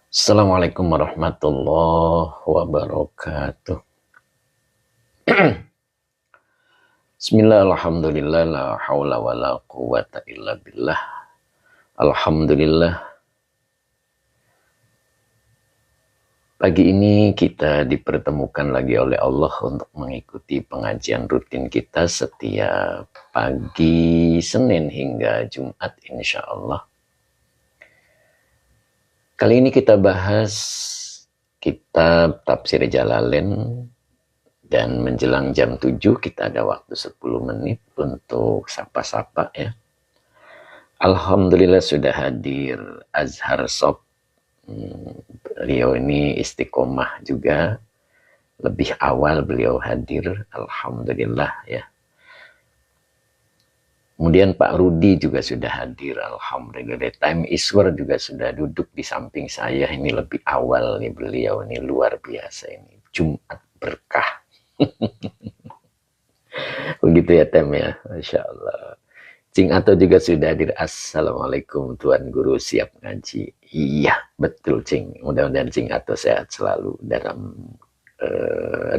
Assalamualaikum warahmatullahi wabarakatuh. Bismillah, alhamdulillah, la hawla wa la quwata illa billah. Alhamdulillah. Pagi ini kita dipertemukan lagi oleh Allah untuk mengikuti pengajian rutin kita setiap pagi Senin hingga Jumat insya Allah. Kali ini kita bahas kitab Tafsir Jalalain. Dan menjelang jam 7 kita ada waktu 10 menit untuk sapa-sapa ya. Alhamdulillah sudah hadir Azhar Sob. Beliau ini istiqomah juga. Lebih awal beliau hadir. Alhamdulillah ya. Kemudian Pak Rudi juga sudah hadir. Alhamdulillah. Time Iswar juga sudah duduk di samping saya. Ini lebih awal nih beliau. Ini luar biasa ini. Jumat berkah. Begitu ya Tem ya, Masya Allah. Cing Ato juga sudah hadir. Assalamualaikum Tuan Guru, siap ngaji. Iya betul Cing, mudah-mudahan Cing Ato sehat selalu dalam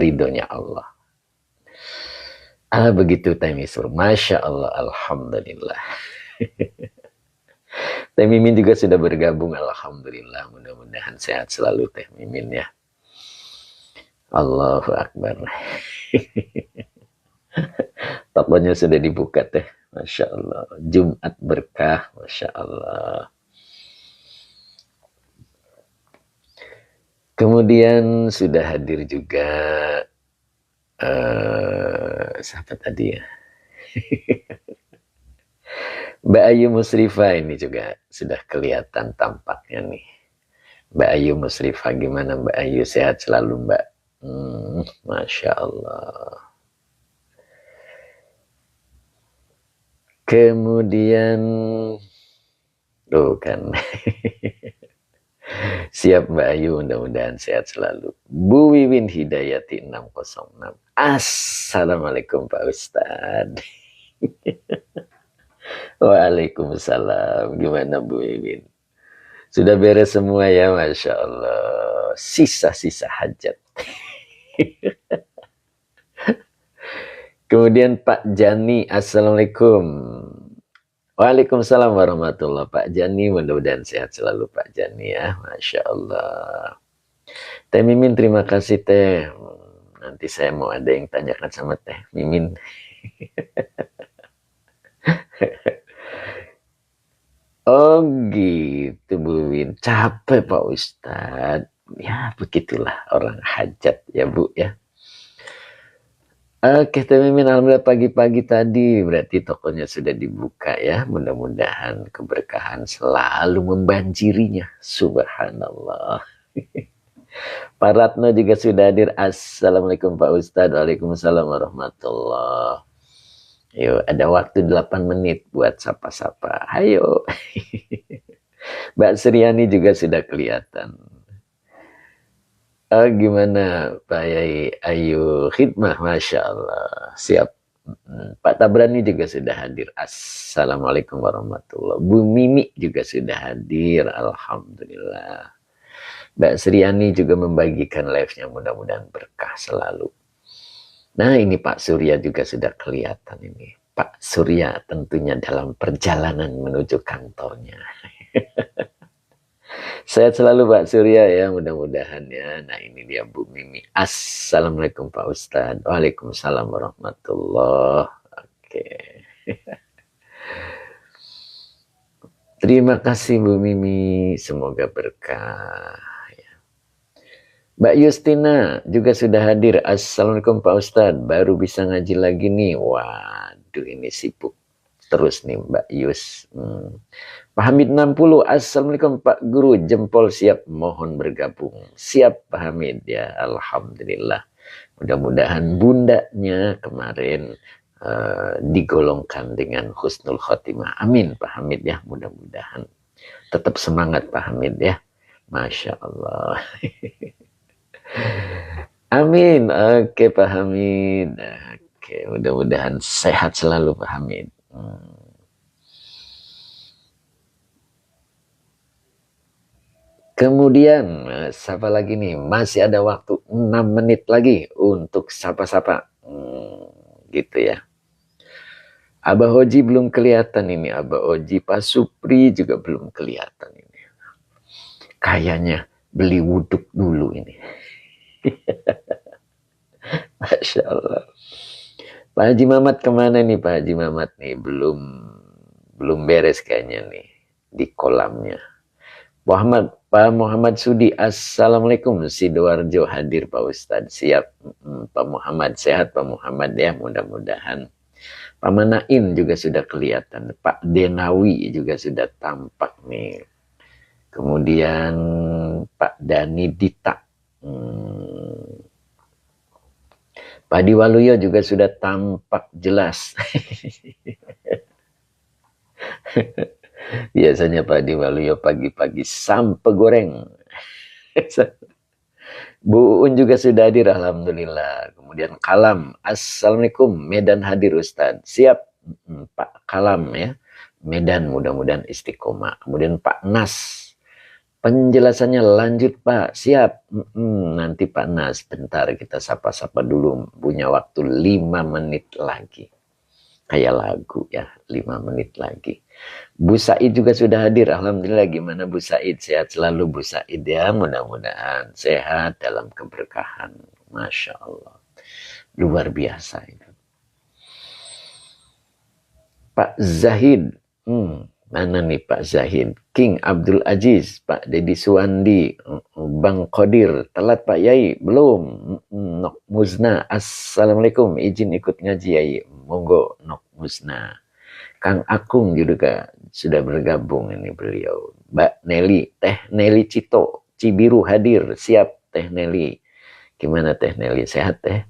ridhonya Allah. Begitu Tem Isur, Masya Allah, Alhamdulillah. Teh Mimin juga sudah bergabung, Alhamdulillah. Mudah-mudahan sehat selalu Teh Mimin ya. Allahu Akbar. Tokonya sudah dibuka Teh. Masya Allah. Jumat berkah. Masya Allah. Kemudian sudah hadir juga siapa tadi ya? Mbak Ayu Musrifah ini juga sudah kelihatan tampaknya nih. Mbak Ayu Musrifah, gimana Mbak Ayu? Sehat selalu Mbak? Masya Allah. Kemudian kan siap Mbak Ayu, mudah-mudahan sehat selalu. Bu Wiwin Hidayati 606. Assalamualaikum Pak Ustadz. Waalaikumsalam. Gimana Bu Wiwin? Sudah beres semua ya, Masya Allah. Sisa-sisa hajat. Kemudian Pak Jani, Assalamualaikum. Waalaikumsalam warahmatullahi. Pak Jani, mudah-mudahan sehat selalu Pak Jani ya. Masya Allah. Teh Mimin, terima kasih Teh. Nanti saya mau ada yang tanyakan sama Teh Mimin. Oh gitu Bu Win. Capek Pak Ustadz. Ya begitulah orang hajat ya Bu ya. Oke Teh Mimin, alhamdulillah pagi-pagi tadi berarti tokonya sudah dibuka ya. Mudah-mudahan keberkahan selalu membanjirinya. Subhanallah. Pak Ratno juga sudah hadir. Assalamualaikum Pak Ustadz. Waalaikumsalam warahmatullahi. Yuk, ada waktu 8 menit buat sapa-sapa. Ayo. Mbak Sriani juga sudah kelihatan. Gimana Pak Yai? Ayo khidmah, Masya Allah. Siap. Pak Tabrani juga sudah hadir. Assalamualaikum warahmatullahi. Bu Mimi juga sudah hadir. Alhamdulillah. Mbak Sriani juga membagikan live-nya, mudah-mudahan berkah selalu. Nah ini Pak Surya juga sudah kelihatan ini. Pak Surya tentunya dalam perjalanan menuju kantornya. Sehat selalu Pak Surya ya, mudah-mudahan ya. Nah ini dia Bu Mimi. Assalamualaikum Pak Ustadz. Waalaikumsalam warahmatullahi. Oke. Terima kasih Bu Mimi. Semoga berkah. Mbak Justina juga sudah hadir. Assalamualaikum Pak Ustadz. Baru bisa ngaji lagi nih. Waduh ini sibuk terus nih Mbak Yus. Pak Hamid 60. Assalamualaikum Pak Guru. Jempol siap, mohon bergabung. Siap Pak Hamid ya. Alhamdulillah. Mudah-mudahan bundanya kemarin digolongkan dengan husnul khotimah. Amin Pak Hamid ya. Mudah-mudahan. Tetap semangat Pak Hamid ya. Masya Allah. Amin. Oke Pak Hamid. Oke, mudah-mudahan sehat selalu Pak Hamid. Kemudian, siapa lagi nih? Masih ada waktu 6 menit lagi untuk sapa-sapa. Gitu ya. Abah Oji belum kelihatan ini. Abah Oji, Pak Supri juga belum kelihatan ini. Kayaknya beli wuduk dulu ini. Masya Allah. Pak Haji Mamat kemana nih Pak Haji Mamat nih? Belum beres kayaknya nih di kolamnya. Pak Muhammad Sudi, Assalamualaikum. Sidoarjo hadir Pak Ustadz. Siap. Pak Muhammad, sehat Pak Muhammad ya, mudah-mudahan. Pak Manain juga sudah kelihatan. Pak Denawi juga sudah tampak nih. Kemudian Pak Dani Dita. Pak Diwaluyo juga sudah tampak jelas. Biasanya Pak Diwaluyo pagi-pagi sampai goreng. Bu Un juga sudah hadir, alhamdulillah. Kemudian Kalam, Assalamualaikum, Medan hadir Ustadz. Siap, Pak Kalam ya. Medan mudah-mudahan istiqomah. Kemudian Pak Nas, penjelasannya lanjut Pak, siap. Nanti Pak Nas, bentar kita sapa-sapa dulu. Punya waktu 5 menit lagi. Kayak lagu ya, 5 menit lagi. Bu Said juga sudah hadir. Alhamdulillah, gimana Bu Said? Sehat selalu Bu Said ya. Mudah-mudahan sehat dalam keberkahan. Masya Allah. Luar biasa itu. Pak Zahid. Mana nih Pak Zahid? King Abdul Aziz. Pak Dedi Suwandi. Bang Qadir. Telat Pak Yai? Belum. Nok Muzna. Assalamualaikum. Izin ikut ngaji Yai. Monggo Nok Muzna. Kang Akung juga sudah bergabung ini beliau. Mbak Nelly, Teh Nelly Cito, Cibiru hadir, siap Teh Nelly. Gimana Teh Nelly, sehat Teh?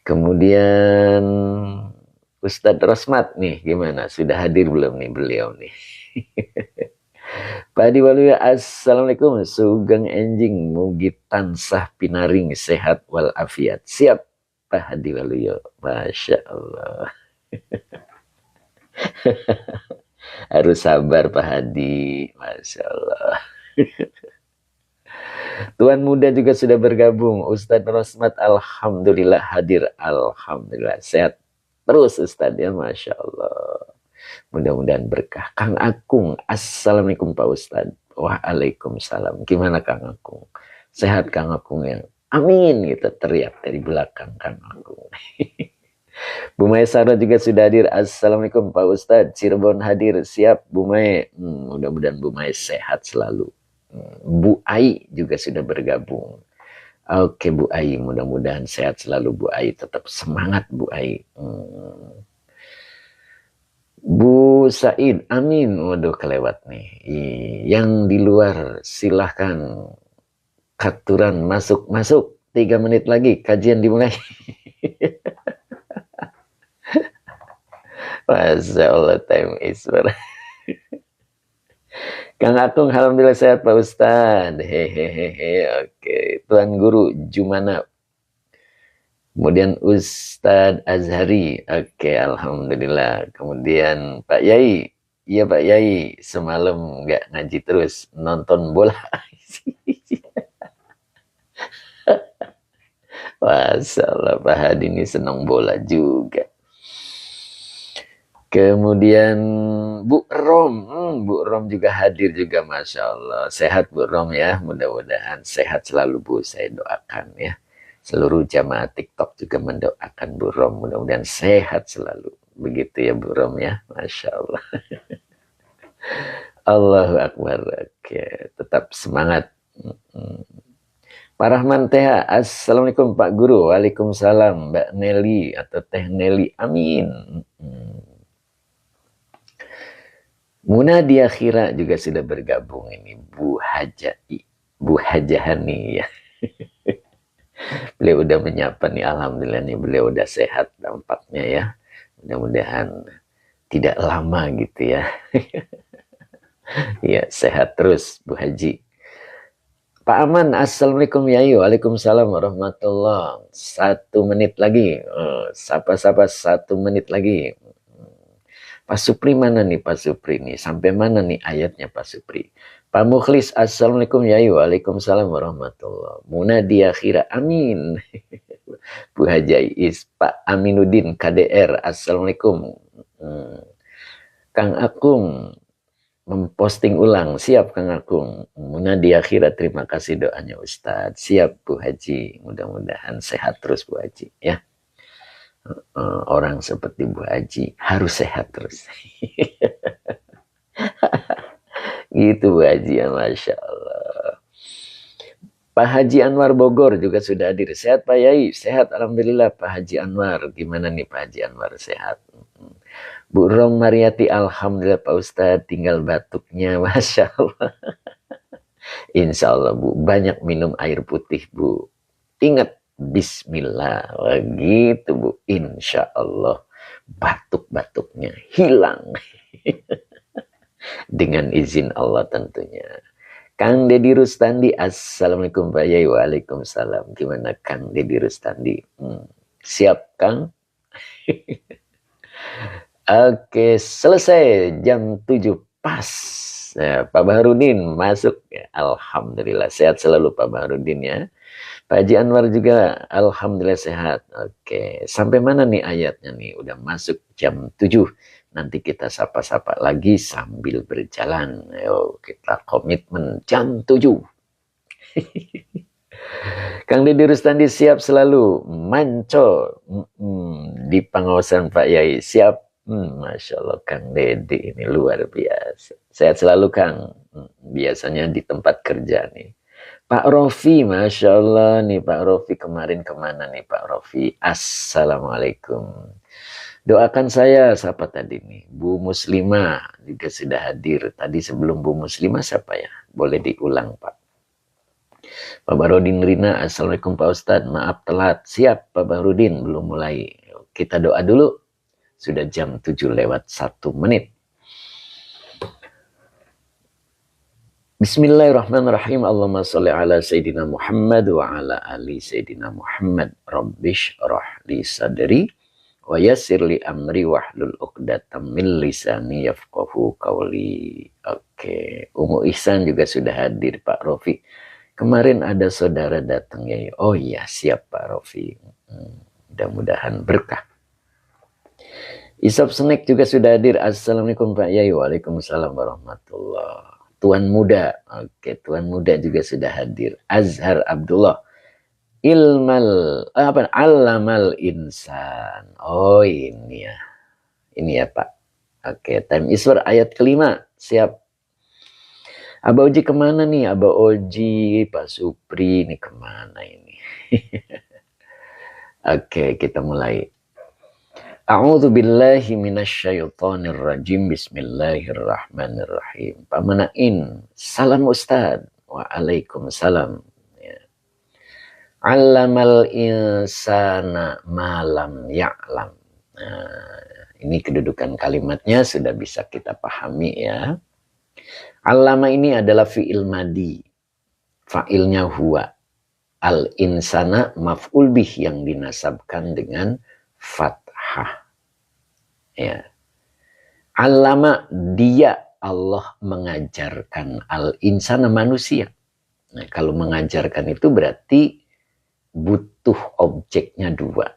Kemudian Ustadz Rosmat nih, gimana? Sudah hadir belum nih beliau nih? Pak Diwaluya, Assalamualaikum. Sugeng enjing, mugi tansah pinaring sehat walafiat. Siap Pak Hadi Waluyo, Masya Allah. Harus sabar Pak Hadi, Masya Allah. Tuan muda juga sudah bergabung. Ustadz Rosmat, alhamdulillah hadir, alhamdulillah sehat terus Ustadz ya, Masya Allah. Mudah-mudahan berkah. Kang Akung, Assalamualaikum Pak Ustadz. Waalaikumsalam. Gimana Kang Akung? Sehat Kang Akung ya? Amin, gitu teriak dari belakang Kang Akung. Bu Mae Sarah juga sudah hadir. Assalamualaikum Pak Ustadz. Cirebon hadir, siap Bu Mae. Mudah-mudahan Bu Mae sehat selalu. Bu Ai juga sudah bergabung. Oke Bu Ai, mudah-mudahan sehat selalu Bu Ai. Tetap semangat Bu Ai. Bu Said, amin. Waduh kelewat nih. Yang di luar silahkan. Katuran masuk 3 menit lagi kajian dimulai. Masya Allah, time is Kang Akung, alhamdulillah sehat Pak Ustadz. Hehehe, oke. Tuan Guru Jumana. Kemudian Ustadz Azhari. Oke, alhamdulillah. Kemudian Pak Yai. Iya Pak Yai, semalam nggak ngaji terus, nonton bola. Masya Allah, Pak Hadi ini senang bola juga. Kemudian Bu Rom, Bu Rom juga hadir juga, Masya Allah. Sehat Bu Rom ya, mudah-mudahan sehat selalu Bu, saya doakan ya. Seluruh jamaah TikTok juga mendoakan Bu Rom, mudah-mudahan sehat selalu. Begitu ya Bu Rom ya, Masya Allah. Allahu Akbar, oke, tetap semangat. Pak Rahman Teha, Assalamualaikum Pak Guru. Waalaikumsalam Mbak Nelly atau Teh Nelly, amin. Munadia Khira juga sudah bergabung ini. Bu Hajahani ya. Beliau udah menyapa nih, alhamdulillah nih beliau udah sehat dampaknya ya. Mudah-mudahan tidak lama gitu ya. Ya, sehat terus Bu Haji. Pak Aman, Assalamualaikum Yayu. Waalaikumsalam warahmatullah. 1 menit lagi. Sapa-sapa 1 menit lagi. Pak Supri mana nih Pak Supri nih? Sampai mana nih ayatnya Pak Supri? Pak Mukhlis, Assalamualaikum Yayu. Waalaikumsalam warahmatullahi. Munadia Khira, amin. Bu Haji Is, Pak Aminuddin KDR, Assalamualaikum. Kang Akung memposting ulang, siap Kang Akung. Munadia Khira, terima kasih doanya Ustadz. Siap Bu Haji, mudah-mudahan sehat terus Bu Haji ya. Orang seperti Bu Haji harus sehat terus. Gitu Bu Haji ya, Masya Allah. Pak Haji Anwar Bogor juga sudah hadir. Sehat Pak Yai? Sehat Alhamdulillah Pak Haji Anwar. Gimana nih Pak Haji Anwar, sehat? Bu Rom Mariati, Alhamdulillah Pak Ustadz, tinggal batuknya, Masya Allah. Insya Allah Bu, banyak minum air putih Bu. Ingat Bismillah, begitu Bu. Insya Allah batuk-batuknya hilang. Dengan izin Allah tentunya. Kang Deddy Rustandi, Assalamualaikum Pak Yai. Waalaikumsalam. Gimana Kang Deddy Rustandi? Siap Kang? Oke, selesai jam 7 pas. Nah, Pak Baharudin masuk ya. Alhamdulillah sehat selalu Pak Baharudin ya. Pak Haji Anwar juga Alhamdulillah sehat. Oke, sampai mana nih ayatnya nih? Udah masuk jam 7. Nanti kita sapa-sapa lagi sambil berjalan. Ayo kita komitmen jam 7. Kang Deddy Rustandi siap selalu. Manco di pengawasan Pak Yai. Siap. Masya Allah Kang Deddy ini luar biasa. Sehat selalu Kang. Biasanya di tempat kerja nih. Pak Rofi, Masya Allah nih Pak Rofi, kemarin kemana nih Pak Rofi? Assalamualaikum. Doakan saya, siapa tadi nih? Bu Muslimah juga sudah hadir. Tadi sebelum Bu Muslimah siapa ya? Boleh diulang Pak. Pak Bahrudin Rina, Assalamualaikum Pak Ustadz, maaf telat. Siap Pak Bahrudin, belum mulai. Kita doa dulu. Sudah jam 7 lewat 1 menit. Bismillahirrahmanirrahim. Allahumma sholli ala Sayyidina Muhammad wa ala ali Sayyidina Muhammad. Rabbish rah li sadri wa yassir li amri wahlul uqdatam min lisani yafqahu qawli. Oke, Umu Ihsan juga sudah hadir Pak Rofi. Kemarin ada saudara datang ya. Oh iya, siap Pak Rofi. Mudah-mudahan berkah. Isap Snack juga sudah hadir. Assalamualaikum Pak Yai. Waalaikumsalam warahmatullahi. Tuan Muda, oke, Tuan Muda juga sudah hadir. Azhar Abdullah, Allamal Insan. Oh ini ya Pak. Oke, time iswar ayat kelima, siap. Aba Oji kemana nih? Aba Oji, Pak Supri, ini kemana ini? Oke, kita mulai. A'udzu billahi minasyaitonir rajim. Bismillahirrahmanirrahim. Pak Manain, salam Ustaz. Waalaikumsalam. Ya. Allamal insana malam ya'lam. Nah, ini kedudukan kalimatnya sudah bisa kita pahami ya. Allama ini adalah fi'il madi. Fa'ilnya huwa. Al insana maf'ul bih yang dinasabkan dengan fathah. Ya. Allama dia Allah mengajarkan al-insana manusia. Nah, kalau mengajarkan itu berarti butuh objeknya dua.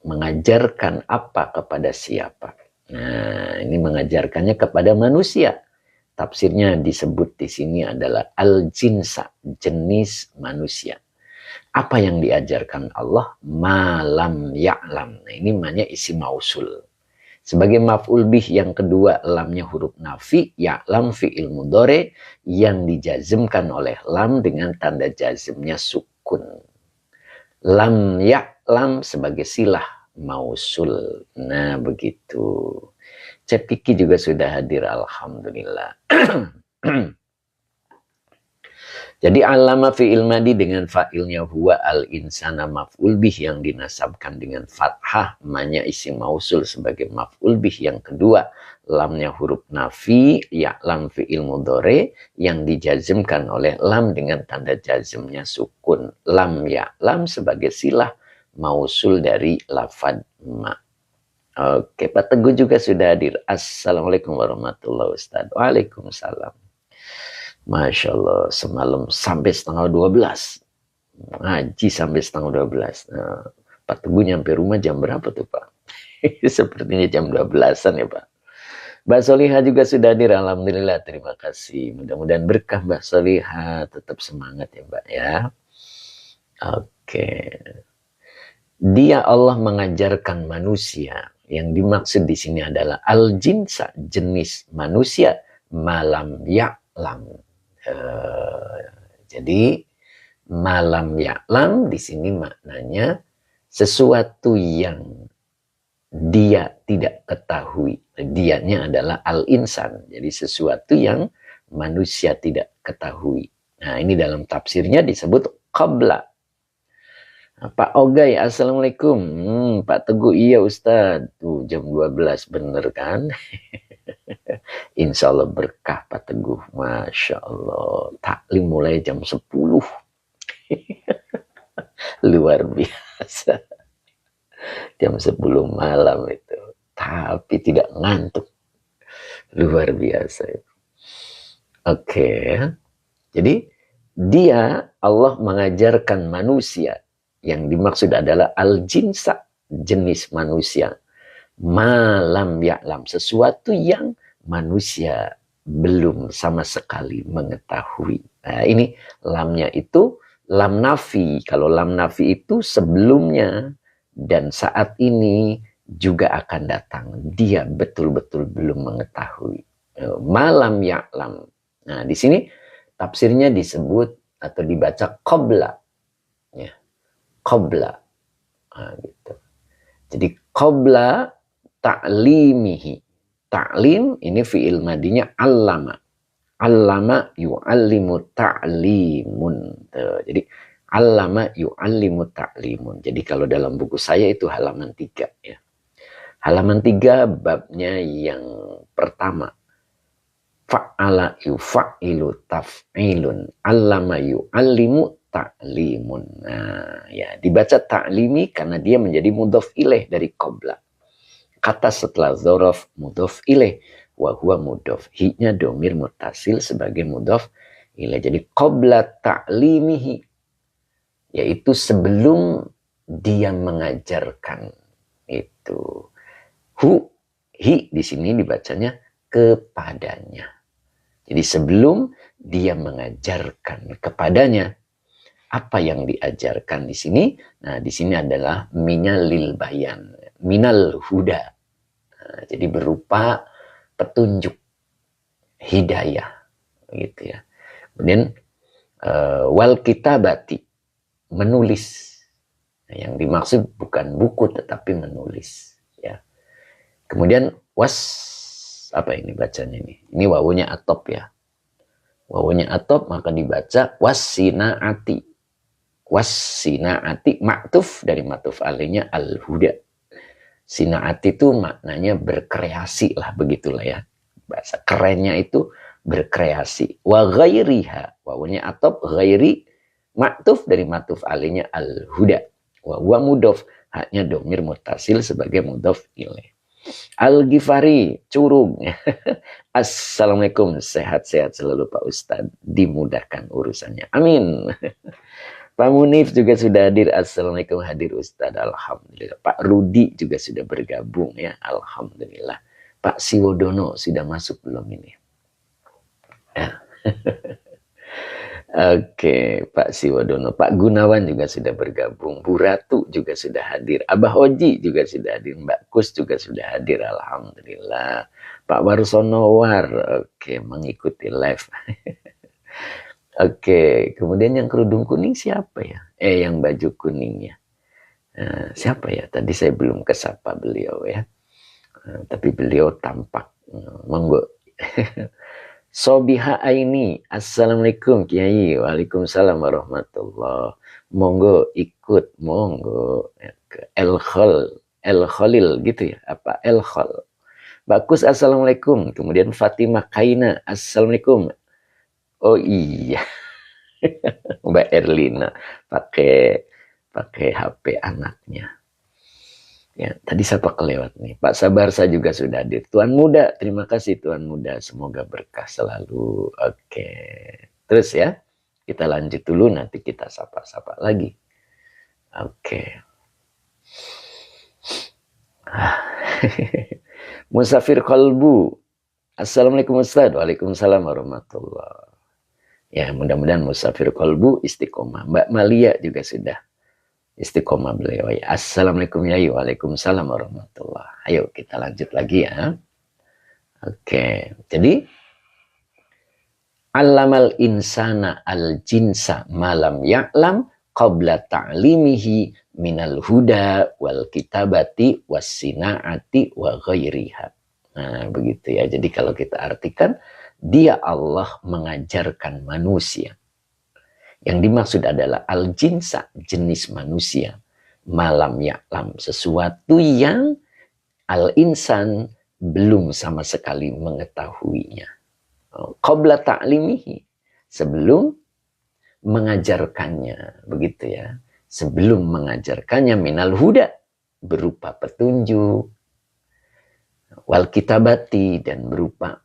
Mengajarkan apa kepada siapa? Nah, ini mengajarkannya kepada manusia. Tafsirnya disebut di sini adalah al-jinsa, jenis manusia. Apa yang diajarkan Allah? Malam ya'lam. Nah, ini namanya isim mausul. Sebagai maf'ul bih yang kedua, lamnya huruf nafi, ya'lam fi'il mudhari yang dijazmkan oleh lam dengan tanda jazmnya sukun. Lam ya'lam sebagai silah mausul. Nah, begitu. Cepiki juga sudah hadir, alhamdulillah. Jadi allama fi'il madi dengan fa'ilnya huwa al-insana maf'ul bih yang dinasabkan dengan fathah, manya isim mausul sebagai maf'ul bih yang kedua, lamnya huruf nafi, ya'lam fi'il mudhari yang dijazmkan oleh lam dengan tanda jazmnya sukun. Lam ya'lam sebagai silah mausul dari lafad ma. Oke, Pak Teguh juga sudah hadir. Assalamualaikum warahmatullahi wabarakatuh. Waalaikumsalam. Masya Allah, semalam sampai setengah 12. Ngaji sampai setengah 12. Nah, Pak Teguh nyampe rumah jam berapa tuh, Pak? Sepertinya jam 12-an ya, Pak. Mbak Soliha juga sudah hadir. Alhamdulillah, terima kasih. Mudah-mudahan berkah Mbak Soliha. Tetap semangat ya, Mbak ya. Oke. Dia Allah mengajarkan manusia. Yang dimaksud di sini adalah al-jinsa, jenis manusia, malam ya'lam. Jadi malam ya'lam di sini maknanya sesuatu yang dia tidak ketahui. Dianya adalah al-insan. Jadi sesuatu yang manusia tidak ketahui. Nah, ini dalam tafsirnya disebut qabla. Pak Ogay, Assalamualaikum. Pak Teguh, iya Ustadz. Tuh, jam 12, bener kan? Insya Allah berkah Pak Teguh. Masya Allah. Taklim mulai jam 10. Luar biasa. Jam 10 malam itu. Tapi tidak ngantuk. Luar biasa. Oke. Jadi, dia, Allah mengajarkan manusia. Yang dimaksud adalah al-jinsa, jenis manusia. Malam ya'lam, sesuatu yang manusia belum sama sekali mengetahui. Nah, ini lamnya itu lam nafi. Kalau lam nafi itu sebelumnya dan saat ini juga akan datang. Dia betul-betul belum mengetahui. Malam ya'lam. Nah, di sini tafsirnya disebut atau dibaca qabla. Ya. Qabla. Nah, gitu. Jadi qabla ta'limihi. Ta'lim ini fi'il madinya allama. Allama yu'allimu ta'limun. Jadi allama yu'allimu ta'limun. Jadi kalau dalam buku saya itu halaman 3 ya. Halaman 3 babnya yang pertama. Fa'ala yufa'ilu taf'ilun. Allama yu'allimu ta'limun. Nah, ya, dibaca ta'limi karena dia menjadi mudhof ilaih dari qabla. Kata setelah dzaraf mudhof ilaih wa huwa mudhof. Hi-nya domir mutasil sebagai mudhof ilaih. Jadi qabla ta'limihi, yaitu sebelum dia mengajarkan itu. Hi di sini dibacanya kepadanya. Jadi sebelum dia mengajarkan kepadanya, apa yang diajarkan di sini? Nah, di sini adalah minal bayan, minal huda. Nah, jadi berupa petunjuk, hidayah, gitu ya. Kemudian wal kitabati, menulis. Nah, yang dimaksud bukan buku tetapi menulis. Ya. Kemudian apa ini bacanya ini? Ini wawunya atop ya. Wawunya atop maka dibaca wassinaati. Wassinaati, maktuf dari matuf alainya al-huda. Sinaati itu maknanya berkreasi lah, begitulah ya. Bahasa kerennya itu berkreasi. Wa ghairiha, wawunya atop, ghairi, maktuf dari matuf alainya al-huda. Wa huwa mudhof, haknya domir mutasil sebagai mudhof ilaih. Al-Ghifari, curug. Assalamualaikum, sehat-sehat selalu Pak Ustadz. Dimudahkan urusannya. Amin. Pak Munif juga sudah hadir. Assalamualaikum, hadir Ustadz. Alhamdulillah. Pak Rudi juga sudah bergabung ya. Alhamdulillah. Pak Siwodono sudah masuk belum ini? Ya. Oke, Pak Siwodono. Pak Gunawan juga sudah bergabung. Bu Ratu juga sudah hadir. Abah Oji juga sudah hadir. Mbak Kus juga sudah hadir. Alhamdulillah. Pak Warsono-War. Oke, mengikuti live. Oke, kemudian yang kerudung kuning siapa ya? Yang baju kuningnya. Siapa ya? Tadi saya belum kesapa beliau ya. Tapi beliau tampak. Monggo. Sobiha Aini. Assalamualaikum Kiai. Waalaikumsalam warahmatullah. Monggo ikut. Monggo. El Khalil gitu ya. Apa? El Khal. Bagus. Assalamualaikum. Kemudian Fatimah Kaina. Assalamualaikum. Oh iya, Mbak Erlina pakai HP anaknya. Ya, tadi siapa kelewat nih? Pak Sabarsa juga sudah hadir. Tuan Muda, terima kasih Tuan Muda. Semoga berkah selalu. Oke. Terus ya, kita lanjut dulu, nanti kita sapa-sapa lagi. Oke. Musafir Kolbu. Assalamualaikum Ustaz. Waalaikumsalam warahmatullahi. Ya, mudah-mudahan Musafir Kolbu istiqomah. Mbak Malia juga sudah istiqomah beliau. Ya. Assalamualaikum Yai. Waalaikumsalam warahmatullahi. Ayo kita lanjut lagi ya. Oke. Jadi allamal insana al jinsa malam ya'lam qabla ta'limihi minal huda wal kitabati was sinaati wa ghairiha. Nah, begitu ya. Jadi kalau kita artikan, dia Allah mengajarkan manusia. Yang dimaksud adalah al-jinsa, jenis manusia. Malam ya'lam, sesuatu yang al-insan belum sama sekali mengetahuinya. Qabla ta'limihi, sebelum mengajarkannya, begitu ya. Sebelum mengajarkannya minal huda, berupa petunjuk, wal kitabati, dan berupa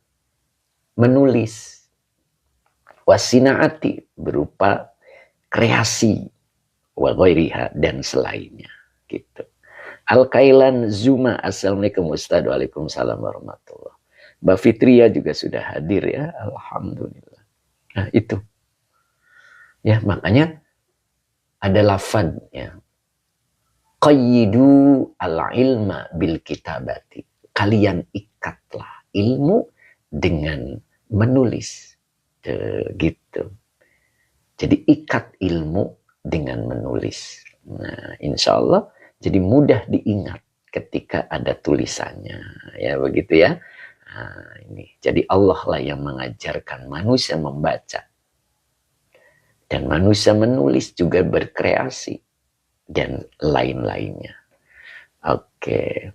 menulis, wasinaati, berupa kreasi, wa ghairiha, dan selainnya, gitu. Al-Kailan Zuma, Assalamualaikum Ustaz. Waalaikumsalam warahmatullahi. Mbak Fitria juga sudah hadir ya, alhamdulillah. Nah itu, ya makanya ada lafad ya. Qayyidu al-ilma bil kitabati. Kalian ikatlah ilmu dengan menulis, gitu. Jadi ikat ilmu dengan menulis. Nah, insya Allah jadi mudah diingat ketika ada tulisannya, ya begitu ya. Nah, ini. Jadi Allah lah yang mengajarkan manusia membaca. Dan manusia menulis juga berkreasi. Dan lain-lainnya. Oke.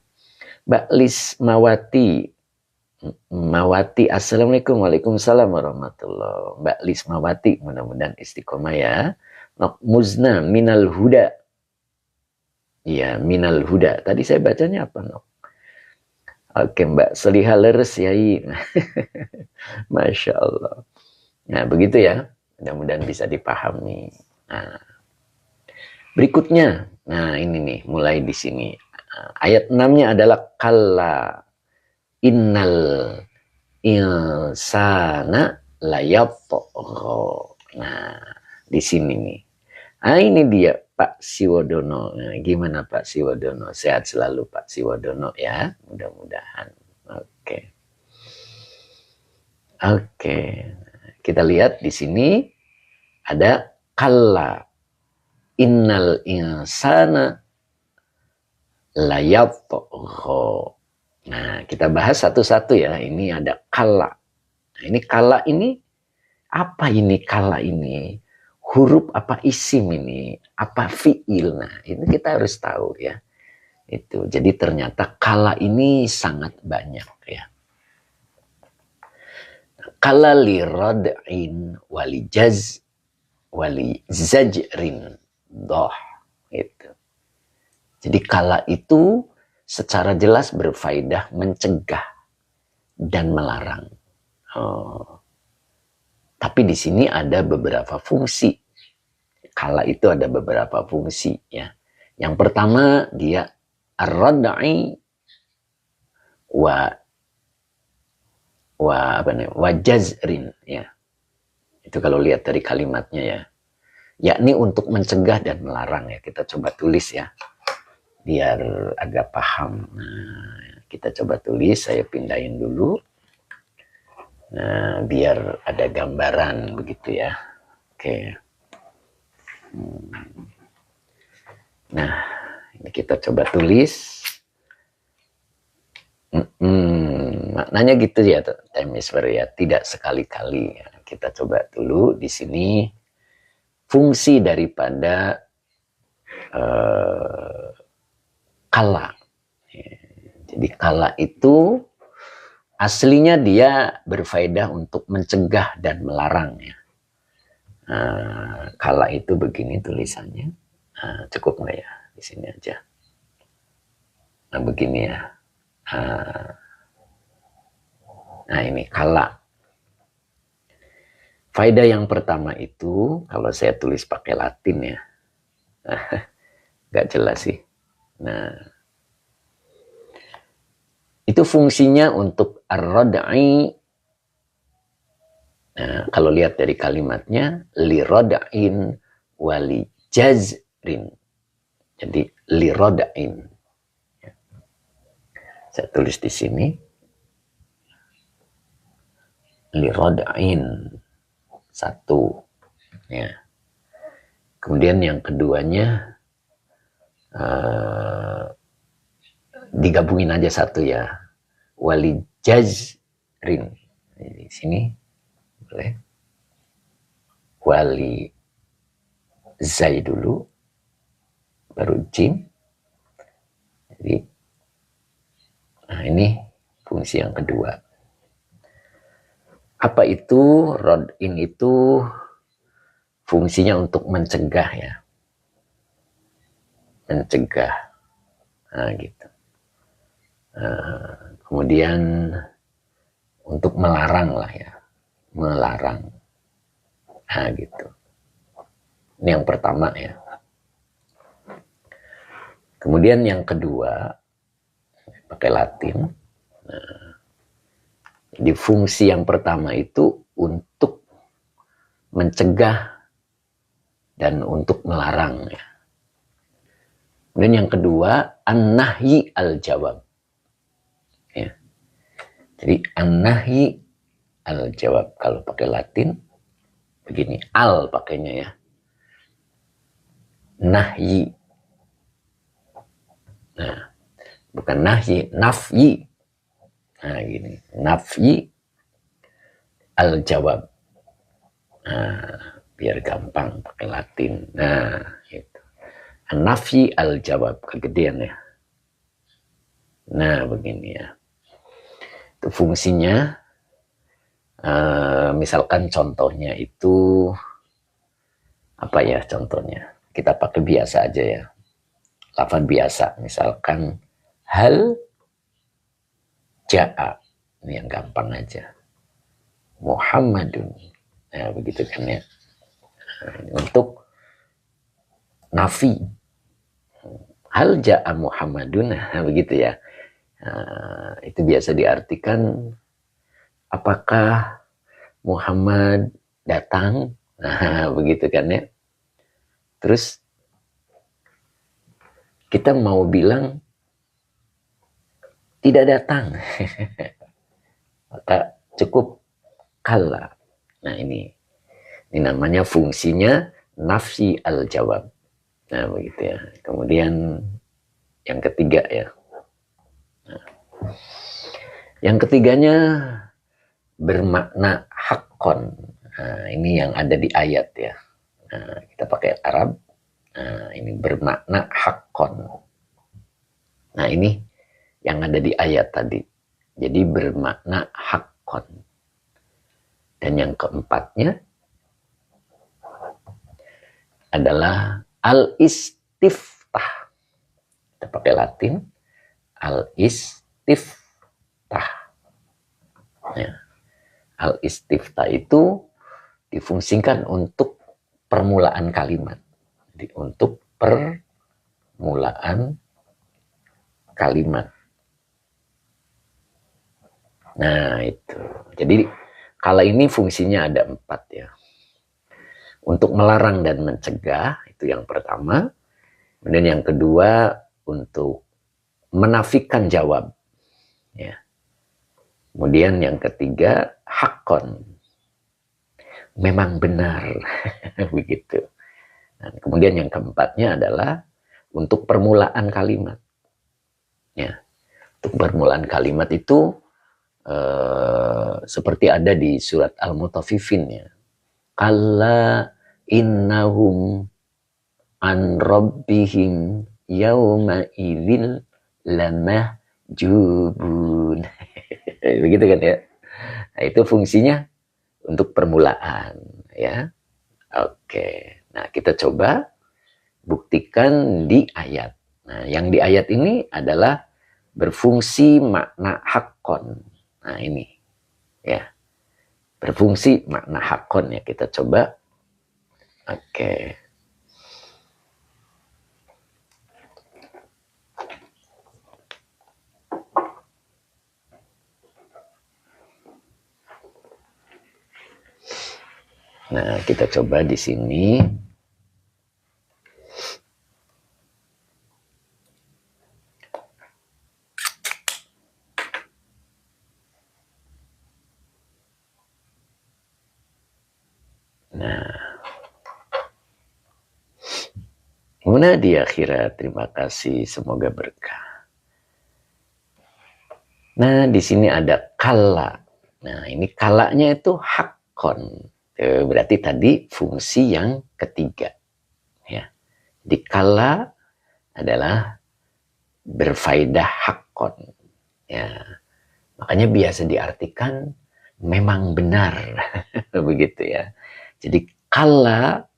Mbak Lis Mawati. Mawati, Assalamualaikum. Waalaikumsalam warahmatullahi. Mbak Lis Mawati, mudah-mudahan istiqomah ya. Muzna minal huda. Ya, minal huda. Tadi saya bacanya apa, Nok? Oke, Mbak Seliha leres Yai. Masya Allah. Nah, begitu ya. Mudah-mudahan bisa dipahami. Nah, berikutnya. Nah, ini nih, mulai di sini. Ayat 6-nya adalah kalla innal insana layatgha. Nah, di sini nih. Ah, ini dia Pak Siwodono. Nah, gimana Pak Siwodono? Sehat selalu Pak Siwodono ya. Mudah-mudahan. Oke. Oke. Kita lihat di sini ada kalla innal insana layatgha. Nah, kita bahas satu-satu ya. Ini ada kalla. Nah, ini kalla ini apa ini kalla ini? Huruf apa isim ini? Apa fi'il? Nah, ini kita harus tahu ya. Itu. Jadi ternyata kalla ini sangat banyak ya. Kalla li rad'in wali zajrin doh. Itu. Jadi kalla itu secara jelas berfaedah mencegah dan melarang. Tapi di sini ada beberapa fungsi. Kalla itu ada beberapa fungsi ya. Yang pertama dia ar-rad'i wa jazrin ya. Itu kalau lihat dari kalimatnya ya. Yakni untuk mencegah dan melarang ya. Kita coba tulis ya. Biar agak paham. Nah, kita coba tulis, saya pindahin dulu. Nah, biar ada gambaran begitu ya. Oke. Nah, ini kita coba tulis. Maknanya gitu ya, Temiswer ya. Tidak sekali-kali. Ya. Kita coba dulu di sini fungsi daripada kalla. Jadi kalla itu aslinya dia berfaedah untuk mencegah dan melarang ya. Kalla itu begini tulisannya. Cukup nggak ya? Di sini aja. Nah begini ya. Nah ini kala. Faedah yang pertama itu, kalau saya tulis pakai Latin ya, nggak jelas sih. Nah, itu fungsinya untuk ar-rad'i. Nah, kalau lihat dari kalimatnya, li-rad'in wali jazrin. Jadi li-rad'in. Saya tulis di sini. Li-rad'in. Satu. Ya. Kemudian yang keduanya, digabungin aja satu ya. Wali jazrin. Di sini boleh. Wali zai dulu, baru jim. Jadi, nah ini fungsi yang kedua. Apa itu? Rod'in itu fungsinya untuk mencegah ya. Mencegah. Nah gitu. Kemudian untuk melarang lah ya. Melarang. Nah gitu. Ini yang pertama ya. Kemudian yang kedua, pakai Latin. Nah, jadi fungsi yang pertama itu untuk mencegah dan untuk melarang ya. Kemudian yang kedua, an-nahyi al-jawab. Ya. Jadi an-nahyi al-jawab. Kalau pakai Latin, begini, al pakainya ya. Nahyi. Nah, bukan nahyi, nafyi. Nah, gini, nafyi al-jawab. Nah, biar gampang pakai Latin. Nah, itu. Nafyi al-jawab, kegedean ya. Nah, begini ya. Itu fungsinya, misalkan contohnya itu, apa ya contohnya? Kita pakai biasa aja ya. Lafaz biasa, misalkan hal ja'a. Ini yang gampang aja. Muhammadun. Nah, begitu kan ya. Nah, ini untuk nafi. Hal ja'a Muhammadun. Nah, begitu ya. Nah, itu biasa diartikan apakah Muhammad datang? Nah, begitu kan ya. Terus kita mau bilang tidak datang. Maka cukup kala. Nah, ini namanya fungsinya nafsi al-jawab. Nah, begitu ya. Kemudian yang ketiga ya. Nah, yang ketiganya bermakna hakkon. Nah, ini yang ada di ayat ya. Nah, kita pakai Arab. Nah, ini bermakna hakkon. Nah, ini yang ada di ayat tadi. Jadi bermakna hakkon. Dan yang keempatnya adalah al-istiftah. Kita pakai Latin. Al-istiftah. Ya. Al-istiftah itu difungsikan untuk permulaan kalimat. Jadi untuk permulaan kalimat. Nah itu. Jadi kala ini fungsinya ada 4 ya. Untuk melarang dan mencegah, itu yang pertama. Kemudian yang kedua, untuk menafikan jawab. Ya. Kemudian yang ketiga, hakkon. Memang benar. Begitu. Dan kemudian yang keempatnya adalah untuk permulaan kalimat. Ya. Untuk permulaan kalimat itu seperti ada di surat Al-Mutaffifin ya. Kalla innahum an rabbihim yawma idzil lamahjubun. Begitu kan ya. Nah, itu fungsinya untuk permulaan ya. Oke. Nah, kita coba buktikan di ayat. Nah, yang di ayat ini adalah berfungsi makna hakon. Nah ini ya, berfungsi makna hakon ya, kita coba. Oke. Nah, kita coba di sini. Nah, munadi akhirat, terima kasih, semoga berkah. Nah, di sini ada kala. Nah, ini kalanya itu hakon. Berarti tadi fungsi yang ketiga. Ya. Di kala adalah berfaedah hakon. Ya. Makanya biasa diartikan memang benar. Begitu ya. Jadi kala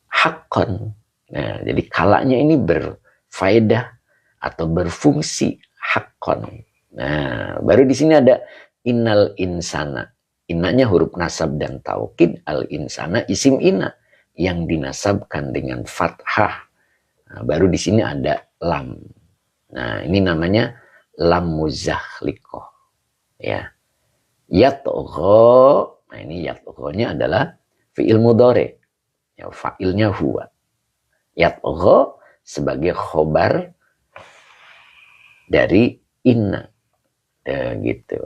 hakon. Nah, jadi kalanya ini berfaedah atau berfungsi hakon. Nah, baru di sini ada innal insana. Innanya huruf nasab dan taukid, al insana isim inna yang dinasabkan dengan fathah. Nah, baru di sini ada lam. Nah, ini namanya lam muzakhliqah. Ya. Yatgha. Nah, ini yatgha-nya adalah fi'il mudhari. Ya, fa'ilnya huwa. Yatgha sebagai khobar dari inna. Gitu.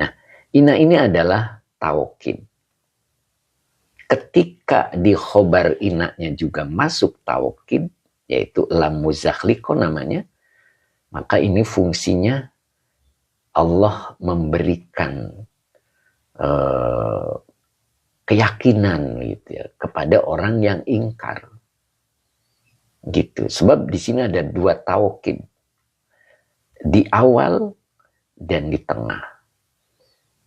Nah, inna ini adalah taukid. Ketika di khobar inanya juga masuk taukid, yaitu lam muzakhliqah namanya, maka ini fungsinya Allah memberikan keyakinan gitu ya, kepada orang yang ingkar. Gitu. Sebab di sini ada dua taukid. Di awal dan di tengah.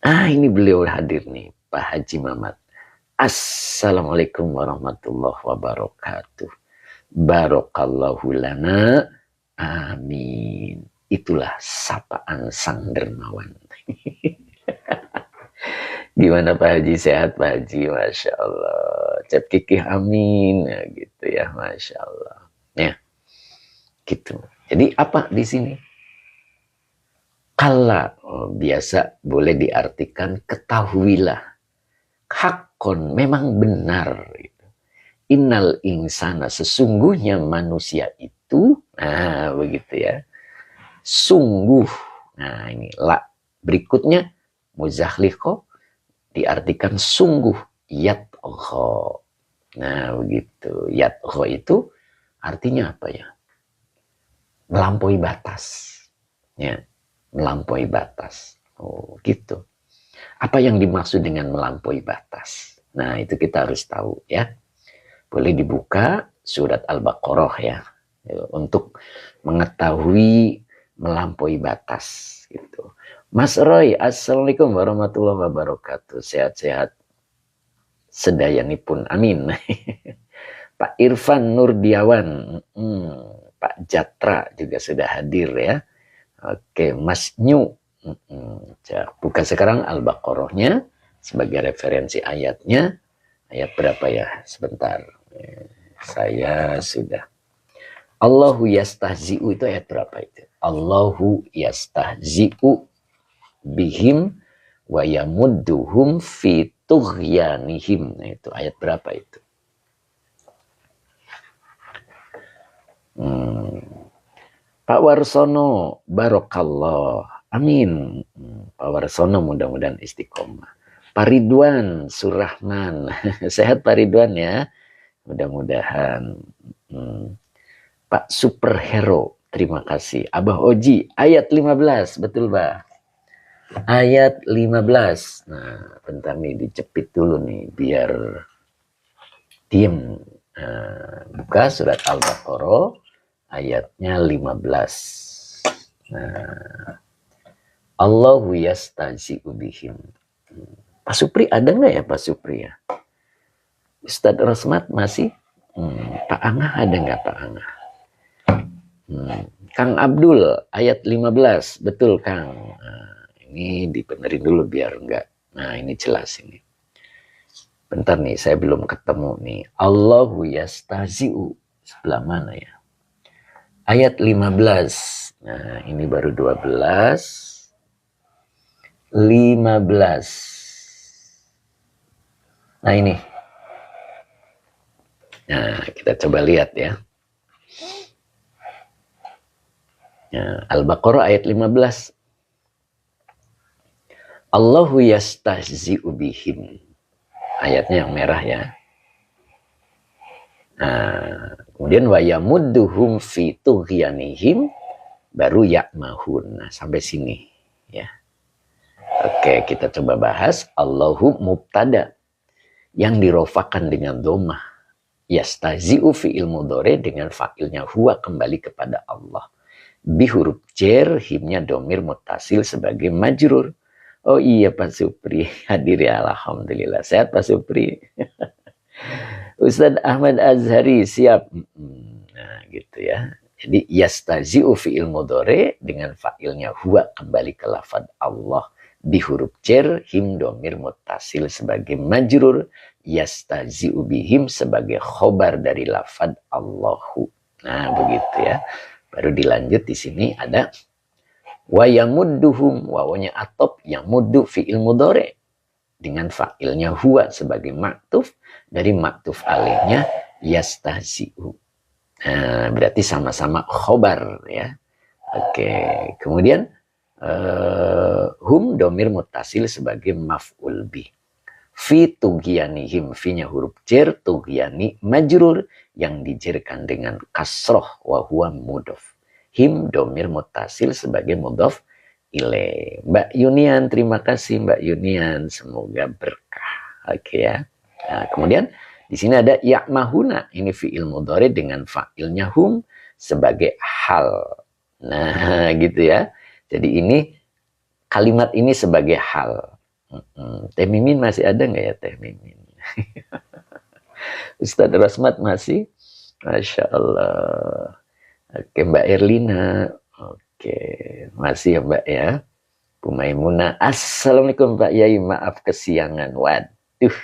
Ini beliau hadir nih, Pak Haji Mamat. Assalamualaikum warahmatullahi wabarakatuh. Barakallahu lana. Amin. Itulah sapaan sang dermawan. Gimana Pak Haji, sehat Pak Haji? Masya Allah. Cap kikih amin. Ya, gitu ya, Masya Allah. Ya, gitu. Jadi apa di sini? Kala biasa boleh diartikan ketahuilah. Hakon memang benar. Gitu. Innal insana, sesungguhnya manusia itu. Nah begitu ya. Sungguh. Nah ini la. Berikutnya muzakhliqah diartikan sungguh. Yatgha. Nah begitu. Yatgha itu artinya apa ya? Melampaui batas. Ya. Melampaui batas. Oh gitu. Apa yang dimaksud dengan melampaui batas? Nah itu kita harus tahu ya. Boleh dibuka surat Al-Baqarah ya. Untuk mengetahui melampaui batas gitu. Mas Roy, assalamualaikum warahmatullahi wabarakatuh. Sehat-sehat sedayanipun, amin. Pak Irfan Nurdiawan, Pak Jatra juga sudah hadir ya. Oke, Mas Nyu, buka sekarang Al-Baqarahnya sebagai referensi ayatnya. Ayat berapa ya? Sebentar, saya sudah. Allahu yastahzi'u itu ayat berapa itu? Allahu yastahzi'u bihim wa yamudduhum fi tughyanihim. Nah, itu ayat berapa itu? Pak Warsono, barokallah, amin. Pak Warsono mudah-mudahan istiqomah. Pak Ridwan Surahman, sehat Pak Ridwan ya, mudah-mudahan. Pak Superhero, terima kasih. Abah Oji, ayat 15, betul Bah? Ayat 15. Nah, bentar nih dicepit dulu nih biar diem. Buka surat Al-Baqarah ayatnya 15. Nah, Allahu yastahzi'u bihim. Pak Supri ada nggak ya Pak Supri ya? Ustadz Rosmat masih? Pak Angah ada nggak Pak Angah? Kang Abdul, ayat 15. Betul, Kang. Nah, ini dibenerin dulu biar enggak. Nah, ini jelas ini. Bentar nih, saya belum ketemu nih. Allahu yastazi'u. Sebelah mana ya? Ayat 15. Nah, ini baru 12. 15. Nah, ini. Nah, kita coba lihat ya. Nah, Al-Baqarah ayat 15. Allahu yastahzi'u bihim. Ayatnya yang merah ya. Nah, kemudian wa yamudduhum fi tughyanihim baru ya'mahun. Nah, sampai sini ya. Oke, kita coba bahas Allahu mubtada yang dirofakan dengan dhammah. Yastazi'u fi'il mudhari dengan fa'ilnya huwa kembali kepada Allah. Bi huruf jar, himnya domir mutasil sebagai majrur. Oh iya Pak Supri, hadir ya, alhamdulillah. Sehat Pak Supri. Ustadz Ahmad Azhari siap. Nah gitu ya. Jadi yastazi'u fi'il mudhari dengan fa'ilnya huwa kembali ke lafaz Allah. Di huruf jar, him domir mutasil sebagai majrur. Yastazi'u bihim sebagai khobar dari lafaz Allahu. Nah begitu ya. Baru dilanjut di sini ada wa yamudduhum, wawanya atop, yang muddu fi'il mudhari dengan fa'ilnya huwa sebagai maktuf dari maktuf alihnya yastahzi'u. Nah, berarti sama-sama khobar ya. Oke, kemudian hum domir mutasil sebagai maf'ul bih. Fi tughyanihim, fi-nya huruf jar, tughyani majrur yang dijerkan dengan kasroh wa huwa mudhof. Him domir mutasil sebagai mudhof ilaih. Mbak Yunian, terima kasih Mbak Yunian, semoga berkah. Oke ya. Nah, kemudian di sini ada ya'mahuna, ini fi'il mudhari dengan fa'ilnya hum sebagai hal. Nah, gitu ya. Jadi ini kalimat ini sebagai hal. Teh Mimin masih ada nggak ya Teh Mimin? Ustadz Rasmat masih? Masya Allah. Oke Mbak Erlina. Oke, masih ya Mbak ya. Bu Maimunah. Assalamualaikum Pak Yai, maaf kesiangan. Waduh.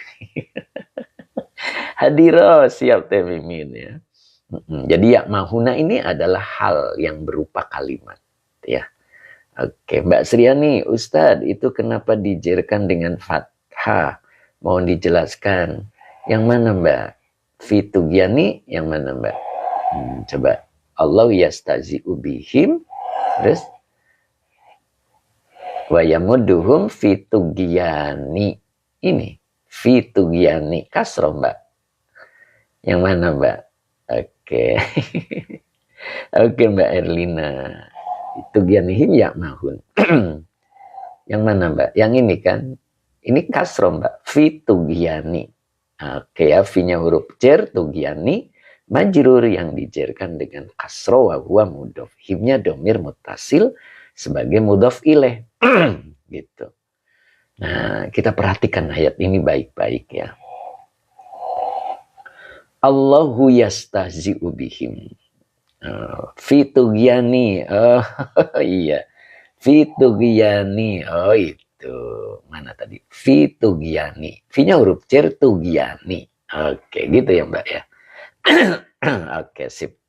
Hadiro, siap Teh Mimin ya. Jadi ya mahuna ini adalah hal yang berupa kalimat ya. Oke, Mbak Sriani, Ustadz, itu kenapa dijerkan dengan fathah? Mohon dijelaskan. Yang mana Mbak? Fitugyani, yang mana Mbak? Coba. Allah yastazi'u bihim. Terus. Wa yamudduhum fitugyani. Ini. Fitugyani. Kasroh Mbak. Yang mana Mbak? Oke. Oke Mbak Erlina. Tugyanihim ya'mahun. Yang mana Mbak? Yang ini kan? Ini kasroh Mbak. Fi tugyani. Oke ya, fi-nya huruf jar, tugyani majrur yang dijerkan dengan kasroh wa huwa mudhof. Himnya domir mutasil sebagai mudhof ilaih. Gitu. Nah, kita perhatikan ayat ini baik-baik ya. Allahu yastahzi'u bihim. Fitugyani, oh iya, fitugyani, oh itu mana tadi? Fitugyani, fi-nya huruf jar, tugyani. Oke, gitu ya Mbak ya. Oke, sip.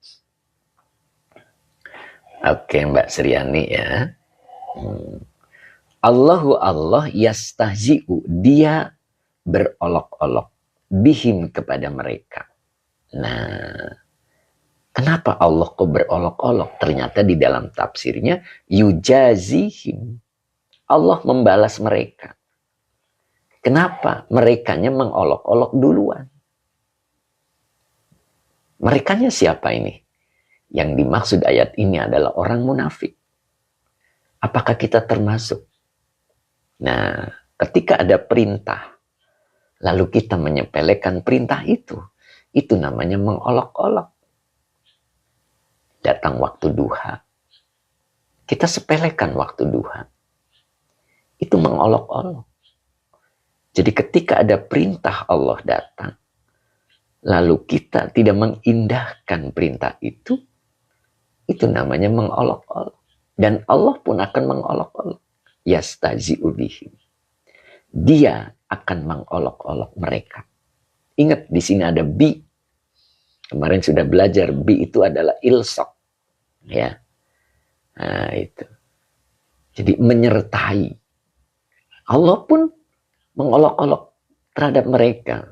Oke Mbak Sriani ya. Allahu Allah yastahzi'u, dia berolok-olok bihim kepada mereka. Nah, kenapa Allah kok berolok-olok? Ternyata di dalam tafsirnya yujazihim. Allah membalas mereka. Kenapa? Merekanya mengolok-olok duluan. Merekanya siapa ini? Yang dimaksud ayat ini adalah orang munafik. Apakah kita termasuk? Nah, ketika ada perintah, lalu kita menyepelekan perintah itu namanya mengolok-olok. Datang waktu duha, kita sepelekan waktu duha. Itu mengolok-olok. Jadi ketika ada perintah Allah datang, lalu kita tidak mengindahkan perintah itu Itu namanya mengolok-olok. Dan Allah pun akan mengolok-olok. Yastazi'u bihim. Dia akan mengolok-olok mereka. Ingat, di sini ada bi. Kemarin sudah belajar, bi itu adalah ilsok. Ya. Nah, itu. Jadi menyertai. Allah pun mengolok-olok terhadap mereka.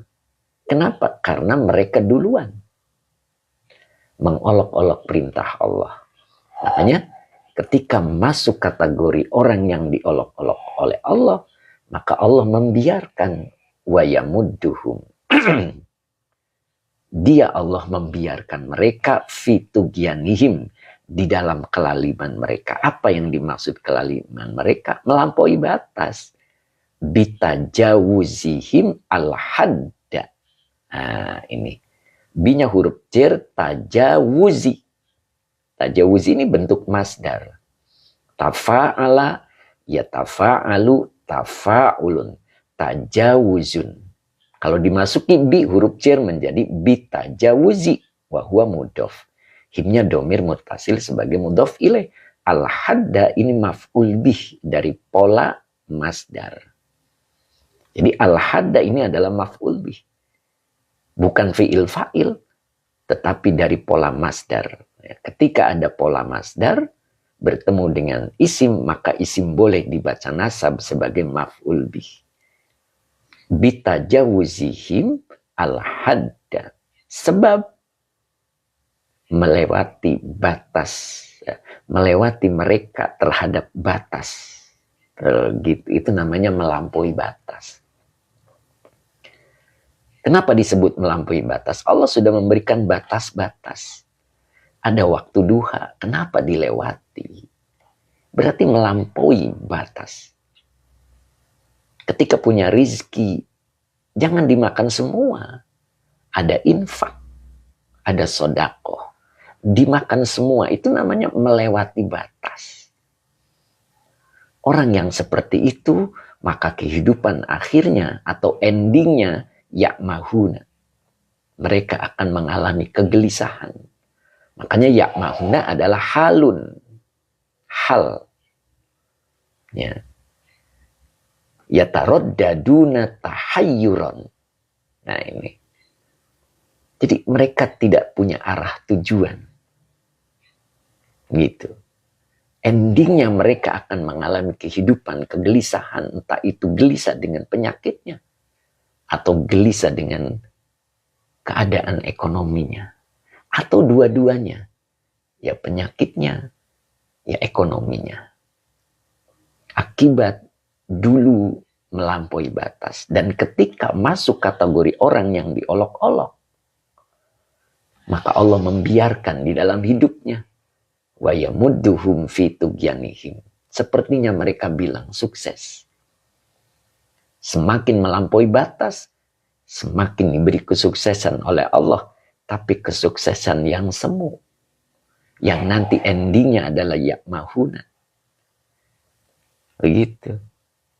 Kenapa? Karena mereka duluan mengolok-olok perintah Allah. Makanya ketika masuk kategori orang yang diolok-olok oleh Allah, maka Allah membiarkan wa yamudduhum. Dia Allah membiarkan mereka fitugyanihim, di dalam kelaliman mereka. Apa yang dimaksud kelaliman mereka? Melampaui batas. Bitajawuzihim al-hadda. Nah, ini. Binya huruf jar, tajawuzi. Tajawuzi ini bentuk masdar. Tafa'ala, ya tafa'alu, tafa'ulun. Tajawuzun. Kalau dimasuki bi huruf jar menjadi bitajawuzi. Wahuwa mudhof. Himnya domir mutasil sebagai mudhof ilaih. Al-hadda ini maf'ul bih dari pola masdar. Jadi al-hadda ini adalah maf'ul bih. Bukan fi'il fa'il, tetapi dari pola masdar. Ketika ada pola masdar bertemu dengan isim, maka isim boleh dibaca nasab sebagai maf'ul bih. Bitajawuzihim al-hadda. Sebab melewati batas, melewati mereka terhadap batas. Gitu, itu namanya melampaui batas. Kenapa disebut melampaui batas? Allah sudah memberikan batas-batas. Ada waktu duha, kenapa dilewati? Berarti melampaui batas. Ketika punya rizki, jangan dimakan semua. Ada infak, ada sodakoh. Dimakan semua, itu namanya melewati batas. Orang yang seperti itu, maka kehidupan akhirnya atau endingnya ya'mahuna. Mereka akan mengalami kegelisahan. Makanya ya'mahuna adalah halun. Hal. Ya. Yataroddaduna tahayyuron. Nah ini. Jadi mereka tidak punya arah tujuan. Gitu. Endingnya mereka akan mengalami kehidupan, kegelisahan. Entah itu gelisah dengan penyakitnya. Atau gelisah dengan keadaan ekonominya. Atau dua-duanya. Ya penyakitnya, ya ekonominya. Akibat dulu melampaui batas. Dan ketika masuk kategori orang yang diolok-olok, maka Allah membiarkan di dalam hidupnya. Wa yamudduhum fi tughyanihim. Sepertinya mereka bilang sukses. Semakin melampaui batas, semakin diberi kesuksesan oleh Allah. Tapi kesuksesan yang semu. Yang nanti endingnya adalah ya'mahuna. Begitu.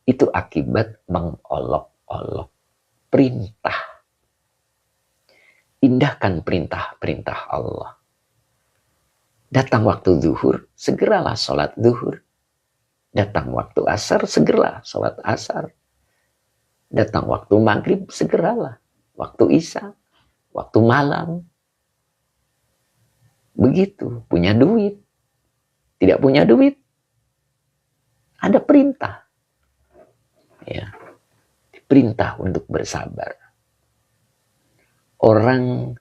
Itu akibat mengolok-olok perintah. Indahkan perintah-perintah Allah. Datang waktu zuhur, segeralah sholat zuhur. Datang waktu asar, segeralah sholat asar. Datang waktu maghrib, segeralah. Waktu isya, waktu malam. Begitu, punya duit. Tidak punya duit, ada perintah. Ya, perintah untuk bersabar. Orang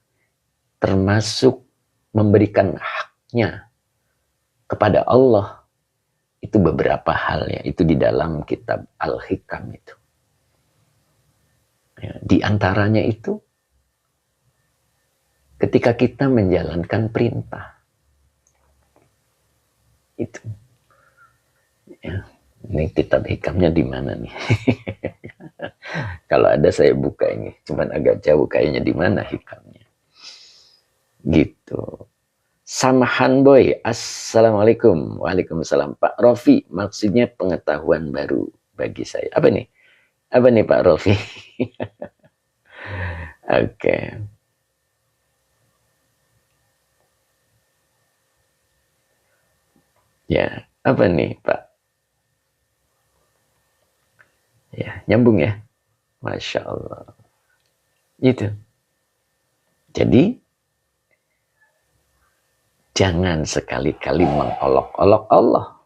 termasuk memberikan haknya kepada Allah itu beberapa hal ya, itu di dalam kitab Al-Hikam itu. Ya, di antaranya itu ketika kita menjalankan perintah itu. Ya, ini kitab hikamnya di mana nih? Kalau ada saya buka ini, cuman agak jauh kayaknya di mana hikamnya. Gitu. Samahan boy, assalamualaikum. Waalaikumsalam. Pak Rofi, maksudnya pengetahuan baru bagi saya. Apa nih? Apa nih Pak Rofi? Oke. Ya, apa nih Pak? Ya, nyambung ya. Masya Allah. Itu. Jadi, jangan sekali-kali mengolok-olok Allah.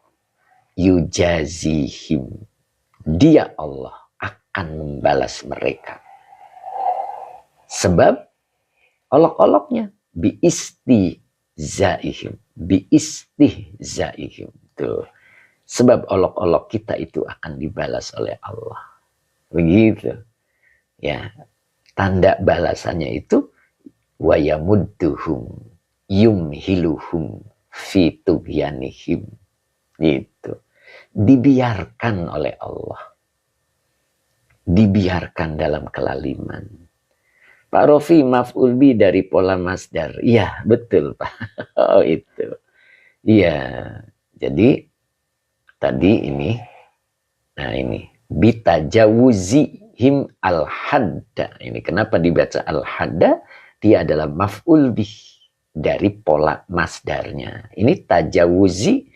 Yujazihim. Dia Allah akan membalas mereka. Sebab olok-oloknya biistihzaihim. Biistihzaihim. Tuh. Sebab olok-olok kita itu akan dibalas oleh Allah. Begitu. Ya, tanda balasannya itu wayamudduhum yumhiluhum fi tughyanihim. Gitu. Dibiarkan oleh Allah. Dibiarkan dalam kelaliman. Pak Rofi, maf'ul bi dari pola masdar. Iya, betul Pak. Oh itu. Iya. Jadi tadi ini, nah ini bitajawuzihim al-hadda. Ini kenapa dibaca al-hadda? Dia adalah maf'ul bih dari pola masdarnya. Ini tajawuzi,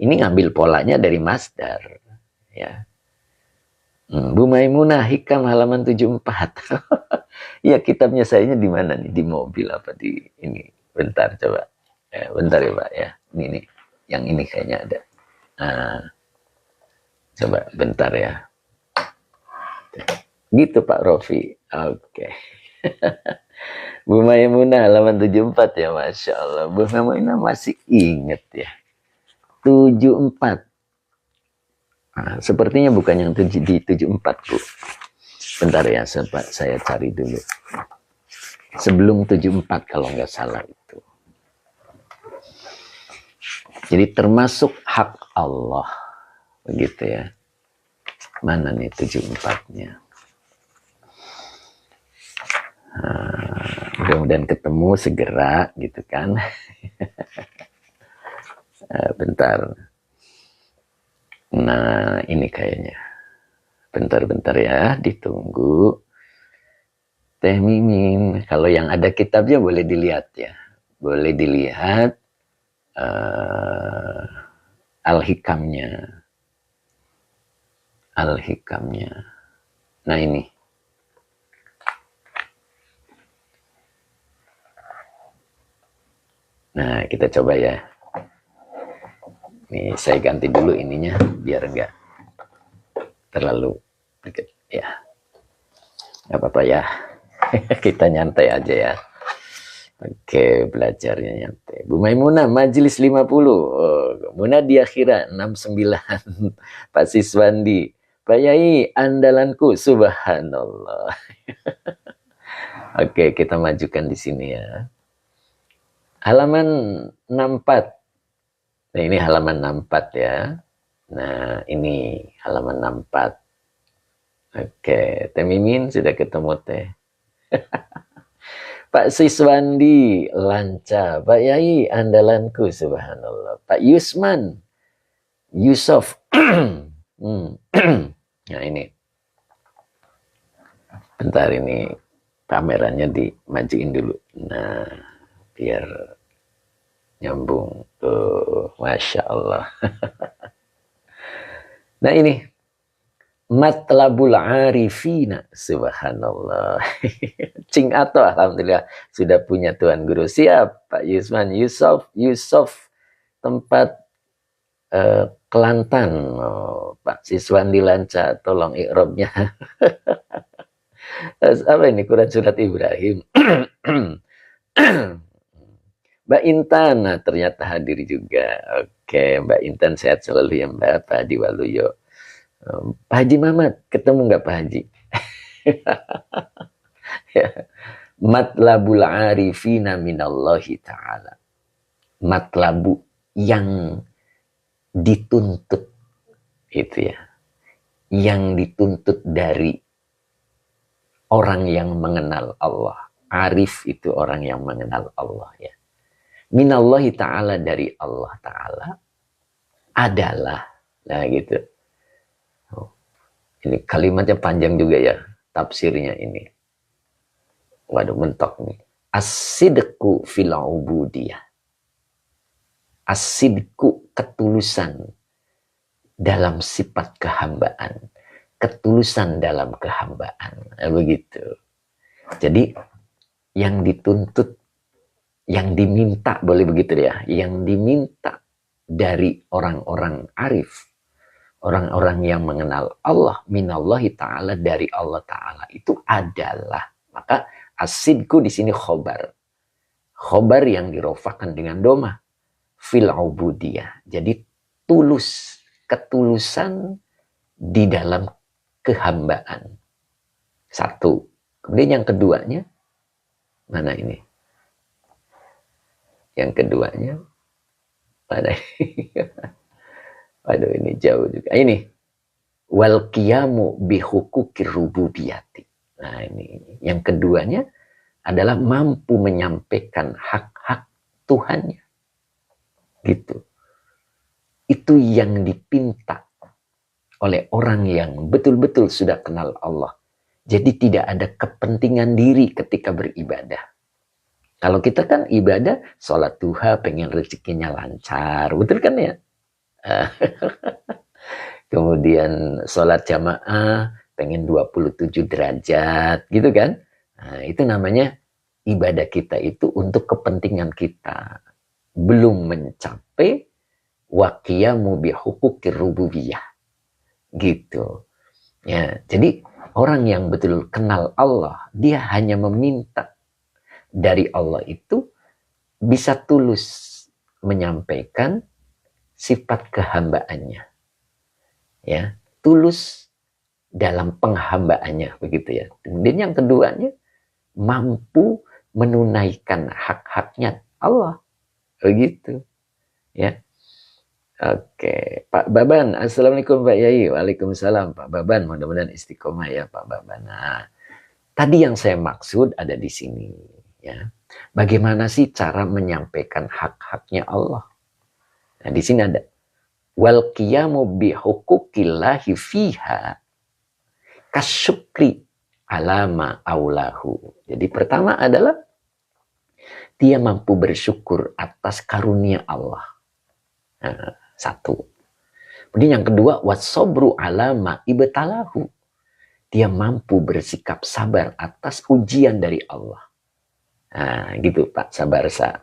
ini ngambil polanya dari masdar. Ya. Bu Maimunah, Hikam halaman 74. Ya, kitabnya sayanya di mana nih? Di mobil apa di ini? Bentar coba. Bentar ya Pak ya. Ini nih. Yang ini kayaknya ada. Nah, coba bentar ya. Gitu Pak Rofi. Oke. Bu Maimunah halaman 74 ya, Masya Allah. Bu Maimunah masih inget ya. 74. Nah, sepertinya bukan yang di 74 Bu. Bentar ya, saya cari dulu. Sebelum 74 kalau nggak salah itu. Jadi termasuk hak Allah. Begitu ya. Mana nih 74-nya? Mudah-mudahan ketemu segera gitu kan. Bentar. Nah, ini kayaknya. Bentar-bentar ya, ditunggu. Teh Mimin, kalau yang ada kitabnya boleh dilihat ya. Boleh dilihat Al-Hikamnya. Al-Hikamnya. Nah ini. Nah, kita coba ya. Nih, saya ganti dulu ininya biar enggak terlalu dekat ya. Enggak apa-apa ya. Kita nyantai aja ya. Oke, belajarnya nyantai. Bu Maimunah, Majelis 50. Oh, Munadia Khira 69. Pak Siswandi, Pak Yai, andalanku, subhanallah. Oke, kita majukan di sini ya. Halaman 64. Nah, ini halaman 64 ya. Nah, ini halaman 64. Oke, Teh Mimin sudah ketemu Teh. Pak Siswandi, lancar. Pak Yai, andalanku, subhanallah. Pak Yusman, Yusof. Nah ini. Bentar ini, kameranya dimajuin dulu. Nah, biar nyambung. Tuh, Masya Allah. Nah ini. Matlabul arifina, subhanallah. Cing atau alhamdulillah sudah punya tuan guru. Siap Pak Yusman, Yusof tempat Kelantan. Oh, Pak Siswandi Lanca, tolong ikrobnya. Apa ini Quran surat Ibrahim? Mbak Intan, nah, ternyata hadir juga. Oke, Mbak Intan sehat selalu ya Mbak. Pak Hadi Waluyo. Pak Haji Mamat, ketemu nggak Pak Haji? Matlabul arifina minallahi ta'ala. Matlabu yang dituntut. Itu ya. Yang dituntut dari orang yang mengenal Allah. Arif itu orang yang mengenal Allah ya. Minallahi ta'ala, dari Allah ta'ala adalah. Nah gitu. Ini kalimatnya panjang juga ya, tafsirnya ini. Waduh, mentok nih. As-sidqu fil ubudiyah. As-sidqu ketulusan dalam sifat kehambaan. Ketulusan dalam kehambaan. Begitu. Jadi yang dituntut, yang diminta, boleh begitu ya, yang diminta dari orang-orang arif, orang-orang yang mengenal Allah, minallahi ta'ala, dari Allah ta'ala, itu adalah, maka asidku di sini khobar. Khobar yang dirofakan dengan doma, fil ubudiyah. Jadi tulus, ketulusan di dalam kehambaan. Satu. Kemudian yang keduanya, mana ini? Yang keduanya, mana ini? Waduh, ini jauh juga. Ini. Wal qiyamu bihukukir rububiyati. Nah, ini. Yang keduanya adalah mampu menyampaikan hak-hak Tuhannya. Gitu. Itu yang dipinta oleh orang yang betul-betul sudah kenal Allah. Jadi tidak ada kepentingan diri ketika beribadah. Kalau kita kan ibadah, sholat duha, pengen rezekinya lancar. Betul kan ya? Kemudian sholat jamaah, pengen 27 derajat. Gitu kan? Nah, itu namanya ibadah kita itu untuk kepentingan kita. Belum mencapai waqiyamu bihukukir rububiyah. Gitu. Ya, jadi orang yang betul kenal Allah, dia hanya meminta dari Allah itu bisa tulus menyampaikan sifat kehambaannya. Ya, tulus dalam penghambaannya, begitu ya. Kemudian yang keduanya, mampu menunaikan hak-haknya Allah. Begitu. Ya. Oke, Pak Baban, Assalamualaikum Pak Yai. Waalaikumsalam Pak Baban, mudah-mudahan istiqomah ya Pak Baban. Nah, tadi yang saya maksud ada di sini, ya. Bagaimana sih cara menyampaikan hak-haknya Allah? Nah, di sini ada wal qiyamu bi huquqillahi fiha kasyukri alama aulahu. Jadi pertama adalah dia mampu bersyukur atas karunia Allah. Nah, satu. Kemudian yang kedua, wasobru alama ibtalahu. Dia mampu bersikap sabar atas ujian dari Allah. Nah, gitu Pak, sabar sa.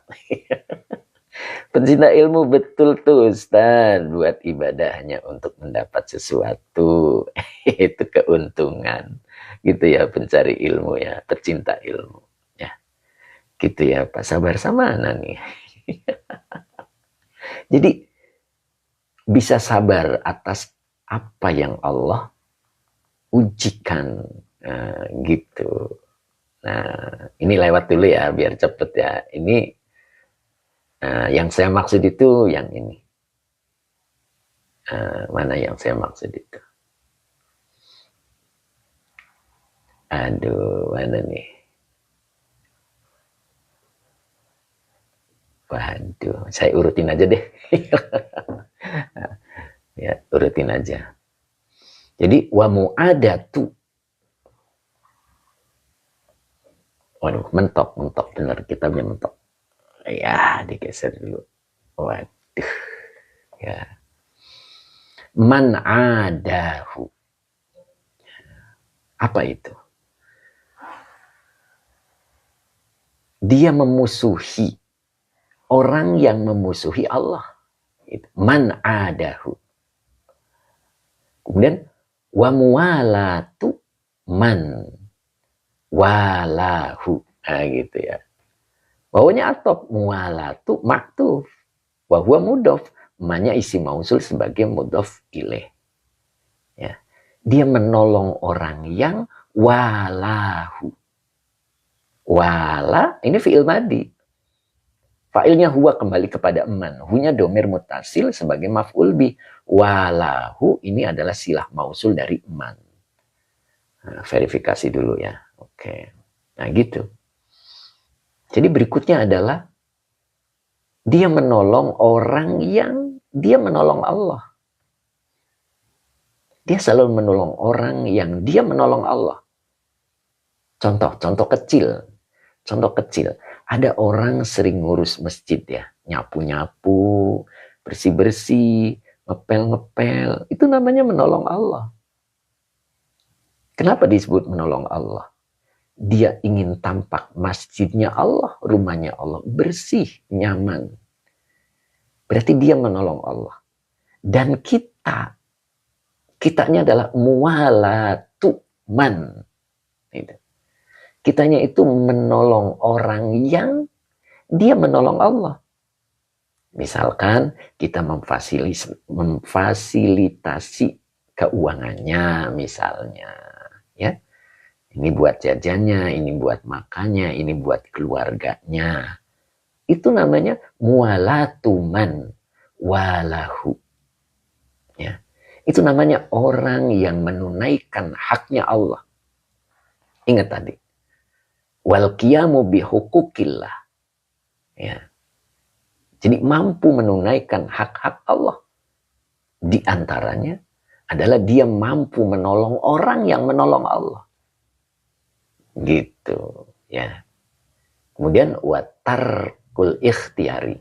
Pencinta ilmu betul tuh Ustaz. Buat ibadah hanya untuk mendapat sesuatu. Itu keuntungan. Gitu ya, pencari ilmu ya, tercinta ilmu. Ya. Gitu ya Pak, sabar sama mana nih? Jadi, bisa sabar atas apa yang Allah ujikan. Nah, gitu. Nah, ini lewat dulu ya, biar cepet ya. Ini yang saya maksud itu yang ini. Mana yang saya maksud itu? Aduh, mana nih? Waduh, saya urutin aja deh. Ya, urutin aja. Jadi wa mu'adatu. Waduh, mentok bener, kitabnya mentok. Ya, digeser dulu. Waduh. Ya. Man adahu. Apa itu? Dia memusuhi orang yang memusuhi Allah. Man adahu. Kemudian wa muwalatu man walahu. Nah, gitu ya. Wawunya atop, muwalatu maktuf. Wa huwa mudhof. Manya isi mausul sebagai mudhof ilaih. Ya. Dia menolong orang yang walahu. Wala, ini fi'il madi. Fa'ilnya huwa kembali kepada man. Hunya domir mutasil sebagai maf'ul bih. Walahu ini adalah silah mausul dari man. Nah, verifikasi dulu ya. Oke. Nah gitu. Jadi berikutnya adalah dia menolong orang yang dia menolong Allah. Dia selalu menolong orang yang dia menolong Allah. Contoh kecil. Contoh kecil. Ada orang sering ngurus masjid ya, nyapu-nyapu, bersih-bersih, ngepel-ngepel, itu namanya menolong Allah. Kenapa disebut menolong Allah? Dia ingin tampak masjidnya Allah, rumahnya Allah, bersih, nyaman. Berarti dia menolong Allah. Dan kitanya adalah muwalatu man. Kitanya itu menolong orang yang dia menolong Allah. Misalkan kita memfasilitasi keuangannya misalnya, ya. Ini buat jajannya, ini buat makannya, ini buat keluarganya. Itu namanya muwalatuman walahu. Ya. Itu namanya orang yang menunaikan haknya Allah. Ingat tadi. Wal qiyamu bihukukillah. Ya. Jadi mampu menunaikan hak-hak Allah. Di antaranya adalah dia mampu menolong orang yang menolong Allah. Gitu, ya. Kemudian watarkul ikhtiyari.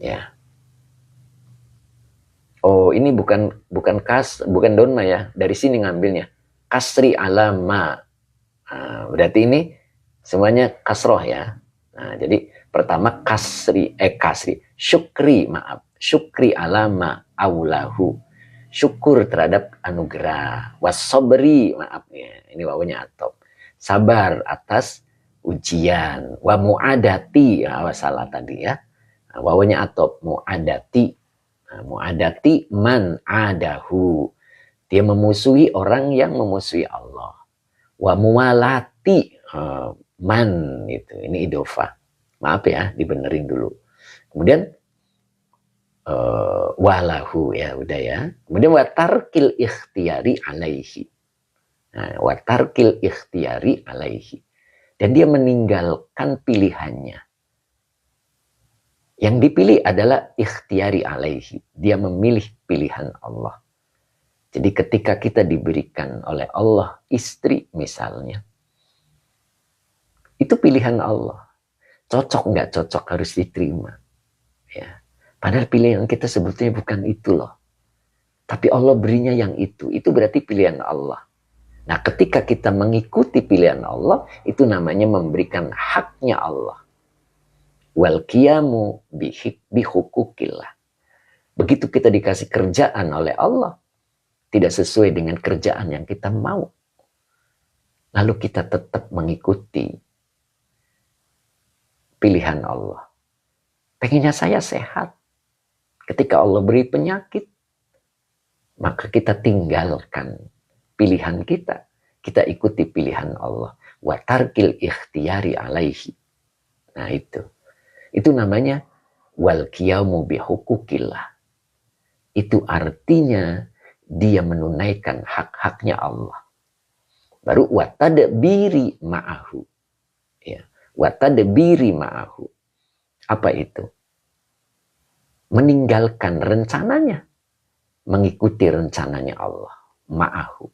Ya. Oh, ini bukan donma ya. Dari sini ngambilnya. Kasri alama. Nah, berarti ini semuanya kasroh ya. Nah, jadi pertama syukri alama aulahu, syukur terhadap anugerah, wasobri, maaf ya, ini wawunya atop, sabar atas ujian, wa muadati, salah tadi ya, wawunya atop, muadati, muadati man adahu, dia memusuhi orang yang memusuhi Allah, wa muwalati man, itu ini idofa, maaf ya, dibenerin dulu. Kemudian walahu, ya udah ya. Kemudian watarkil ikhtiyari alaihi. Nah, watarkil ikhtiyari alaihi. Dan dia meninggalkan pilihannya. Yang dipilih adalah ikhtiyari alaihi. Dia memilih pilihan Allah. Jadi ketika kita diberikan oleh Allah istri misalnya, itu pilihan Allah. Cocok nggak cocok harus diterima. Ya. Padahal pilihan kita sebetulnya bukan itu loh. Tapi Allah berinya yang itu. Itu berarti pilihan Allah. Nah, ketika kita mengikuti pilihan Allah, itu namanya memberikan haknya Allah. Wal qiyamu bihukukillah. Begitu kita dikasih kerjaan oleh Allah, tidak sesuai dengan kerjaan yang kita mau. Lalu kita tetap mengikuti pilihan Allah. Pengennya saya sehat. Ketika Allah beri penyakit, maka kita tinggalkan pilihan kita. Kita ikuti pilihan Allah. Wa tarkil ikhtiyari alaihi. Nah itu. Itu namanya wal qiyamu bihukukillah. Itu artinya dia menunaikan hak-haknya Allah. Baru wa tadbiri ma'ahu. Ya. Wa tadbiri ma'ahu. Apa itu? Meninggalkan rencananya, mengikuti rencananya Allah, ma'ahu.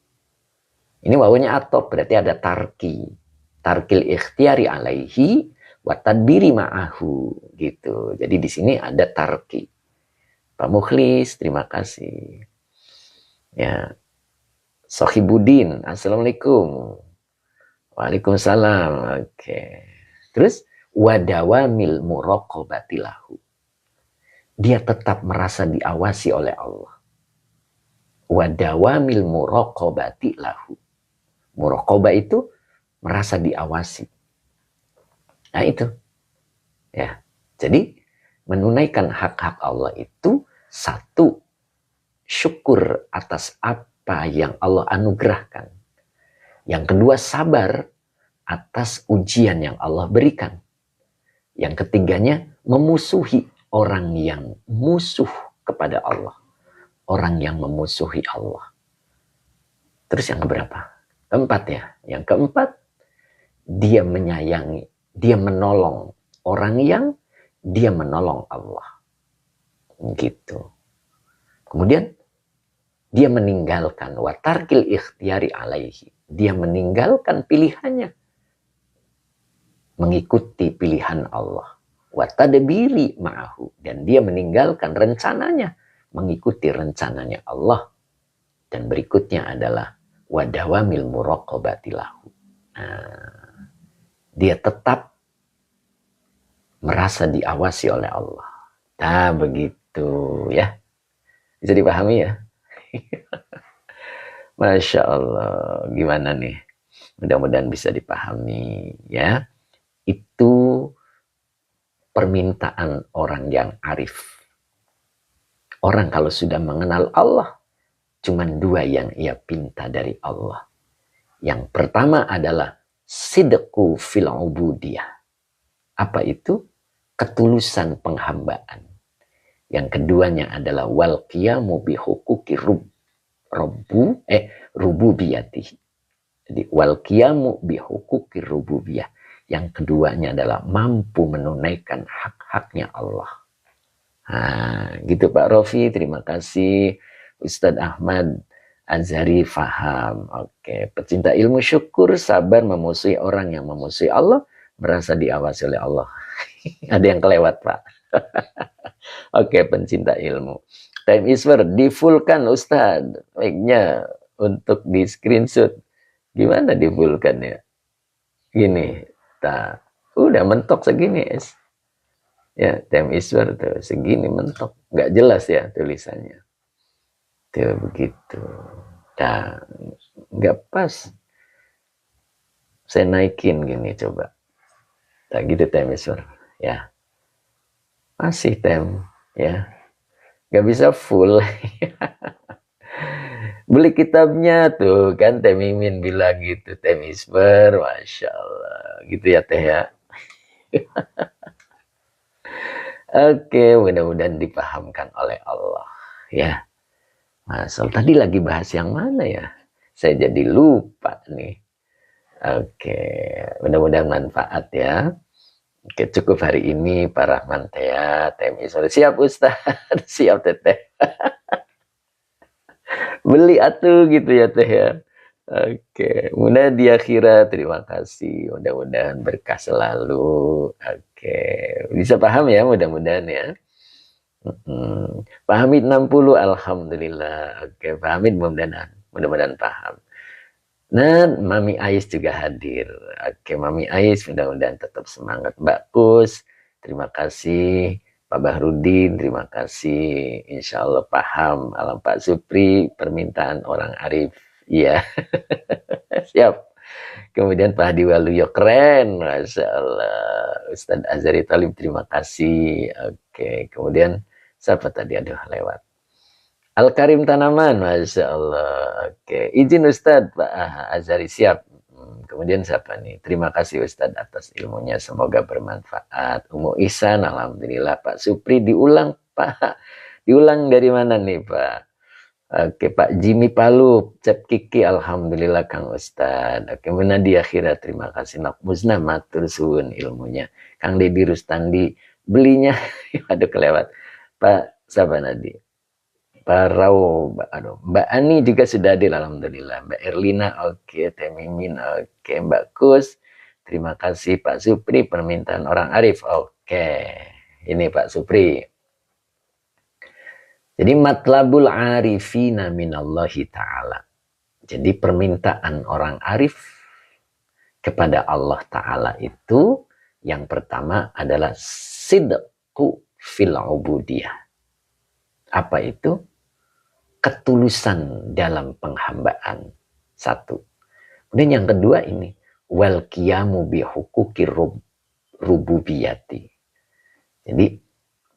Ini wawunya atop, berarti ada tarkil ikhtiyari alaihi, wa tadbiri ma'ahu, gitu. Jadi di sini ada tarki. Pak Mukhlis, terima kasih. Ya, Sohibudin, assalamualaikum. Waalaikumsalam. Oke. Terus wadawamil muraqabatilahu. Dia tetap merasa diawasi oleh Allah. Wadawamil muraqabati lahu. Muraqabah itu merasa diawasi. Nah itu. Ya. Jadi menunaikan hak-hak Allah itu satu, syukur atas apa yang Allah anugerahkan. Yang kedua, sabar atas ujian yang Allah berikan. Yang ketiganya, memusuhi orang yang musuh kepada Allah. Orang yang memusuhi Allah. Terus yang keberapa? Keempat ya. Yang keempat, dia menyayangi, dia menolong orang yang dia menolong Allah. Gitu. Kemudian, dia meninggalkan watarkil ikhtiyari alaihi. Dia meninggalkan pilihannya. Mengikuti pilihan Allah. wa tadbiri ma'ahu, dan dia meninggalkan rencananya, mengikuti rencananya Allah. Dan berikutnya adalah wa dawamil muraqabati lahu. Dia tetap merasa diawasi oleh Allah. Nah, begitu ya. Bisa dipahami ya? Masya Allah, gimana nih? Mudah-mudahan bisa dipahami ya. Itu permintaan orang yang arif. Orang kalau sudah mengenal Allah, cuma dua yang ia pinta dari Allah. Yang pertama adalah sidqu fil ubudiyah. Apa itu? Ketulusan penghambaan. Yang keduanya adalah wal qiyamu bi huquqi rububiyati. Jadi wal qiyamu bi huquqi rububiyah. Yang keduanya adalah mampu menunaikan hak-haknya Allah. Nah, gitu Pak Rofi, terima kasih. Ustadz Ahmad Azhari faham. Oke, pecinta ilmu syukur, sabar memusuhi orang yang memusuhi Allah, merasa diawasi oleh Allah. Ada yang kelewat Pak. Oke, pencinta ilmu. Time is over, di fullkan Ustadz. Baiknya untuk di screenshot. Gimana di fullkan ya? Gini, udah mentok segini es. Ya, time is over tuh segini mentok, nggak jelas ya tulisannya. Tuh begitu. Nah, nggak pas. Saya naikin gini coba. Tak gitu time is over. Ya, masih time ya. Nggak bisa full. Beli kitabnya tuh kan, Teh Mimin bilang gitu, time is over, masya Allah, gitu ya Teh ya. Oke, mudah-mudahan dipahamkan oleh Allah ya. Masal tadi lagi bahas yang mana ya? Saya jadi lupa nih. Oke, mudah-mudahan manfaat ya. Oke, cukup hari ini Pak Rahman Teh ya. Siap Ustaz, siap Teteh. Beli atuh gitu ya Teh ya. Oke, mudah di akhirat, terima kasih. Mudah-mudahan berkah selalu. Oke, bisa paham ya mudah-mudahan ya. Pak Hamid 60, alhamdulillah. Oke, Pak Hamid mudah-mudahan paham. Nah, Mami Ais juga hadir. Oke, Mami Ais mudah-mudahan tetap semangat. Mbak Kus, terima kasih. Pak Bahrudin, terima kasih. Insya Allah paham. Alam Pak Supri, permintaan orang arif. Iya, siap. Kemudian Pak Hadi Waluyo, keren, Masya Allah. Ustadz Azhari Talib, terima kasih. Oke, kemudian siapa tadi? Aduh, lewat. Al-Karim Tanaman, Masya Allah. Oke, izin Ustadz, Pak Azhari siap. Kemudian siapa nih? Terima kasih Ustadz atas ilmunya, semoga bermanfaat. Umu Ihsan, alhamdulillah. Pak Supri, diulang Pak. Diulang dari mana nih Pak? Oke, Pak Jimmy Palu, Cep Kiki, alhamdulillah Kang Ustad. Oke, Menadi Akhirat, terima kasih. Nak Musna, matur suwun ilmunya. Kang Dedi Rustandi, belinya, aduh kelewat. Pak, siapa Nadi? Pak Rau, Mbak Ani juga sudah hadir, alhamdulillah. Mbak Erlina, oke. Teh Mimin, oke. Mbak Kus, terima kasih. Pak Supri, permintaan orang arif, oke. Ini Pak Supri. Jadi matlabul arifina minallahi ta'ala. Jadi permintaan orang arif kepada Allah Ta'ala itu yang pertama adalah sidqu fil ubudiyah. Apa itu? Ketulusan dalam penghambaan. Satu. Kemudian yang kedua ini. Wal qiyamu bihuquqi rububiyati. Jadi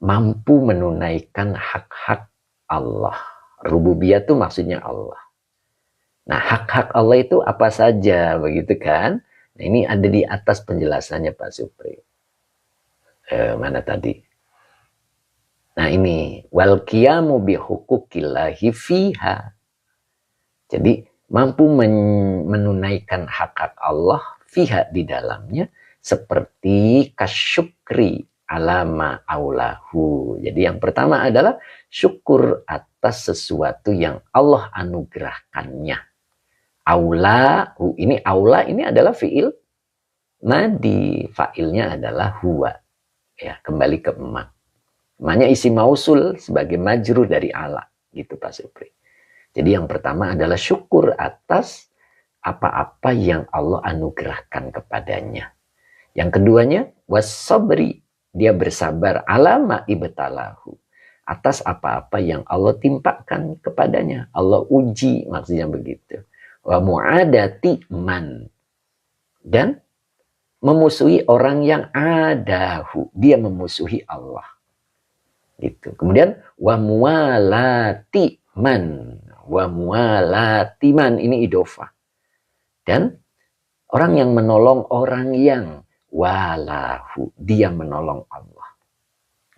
mampu menunaikan hak-hak Allah. Rububiyah itu maksudnya Allah. Nah, hak-hak Allah itu apa saja, begitu kan? Nah, ini ada di atas penjelasannya Pak Supri. Mana tadi? Nah, ini wal qiyamu bihuquqillahi fiha. Jadi, mampu menunaikan hak-hak Allah fiha di dalamnya seperti kasyukri alama aulahu. Jadi yang pertama adalah syukur atas sesuatu yang Allah anugerahkannya. Aulahu ini adalah fiil nadi, failnya adalah huwa. Ya, kembali ke ma. Ma-nya isi mausul sebagai majrur dari ala, gitu Pak Supri. Jadi yang pertama adalah syukur atas apa-apa yang Allah anugerahkan kepadanya. Yang keduanya, was-sabri, dia bersabar alama ibtalahu, atas apa-apa yang Allah timpakan kepadanya. Allah uji, maksudnya begitu. Wa mu'adati man, dan memusuhi orang yang adahu, dia memusuhi Allah. Gitu. Kemudian wa mualati man, wa mualati man, ini idofah. Dan orang yang menolong orang yang walahu, dia menolong Allah.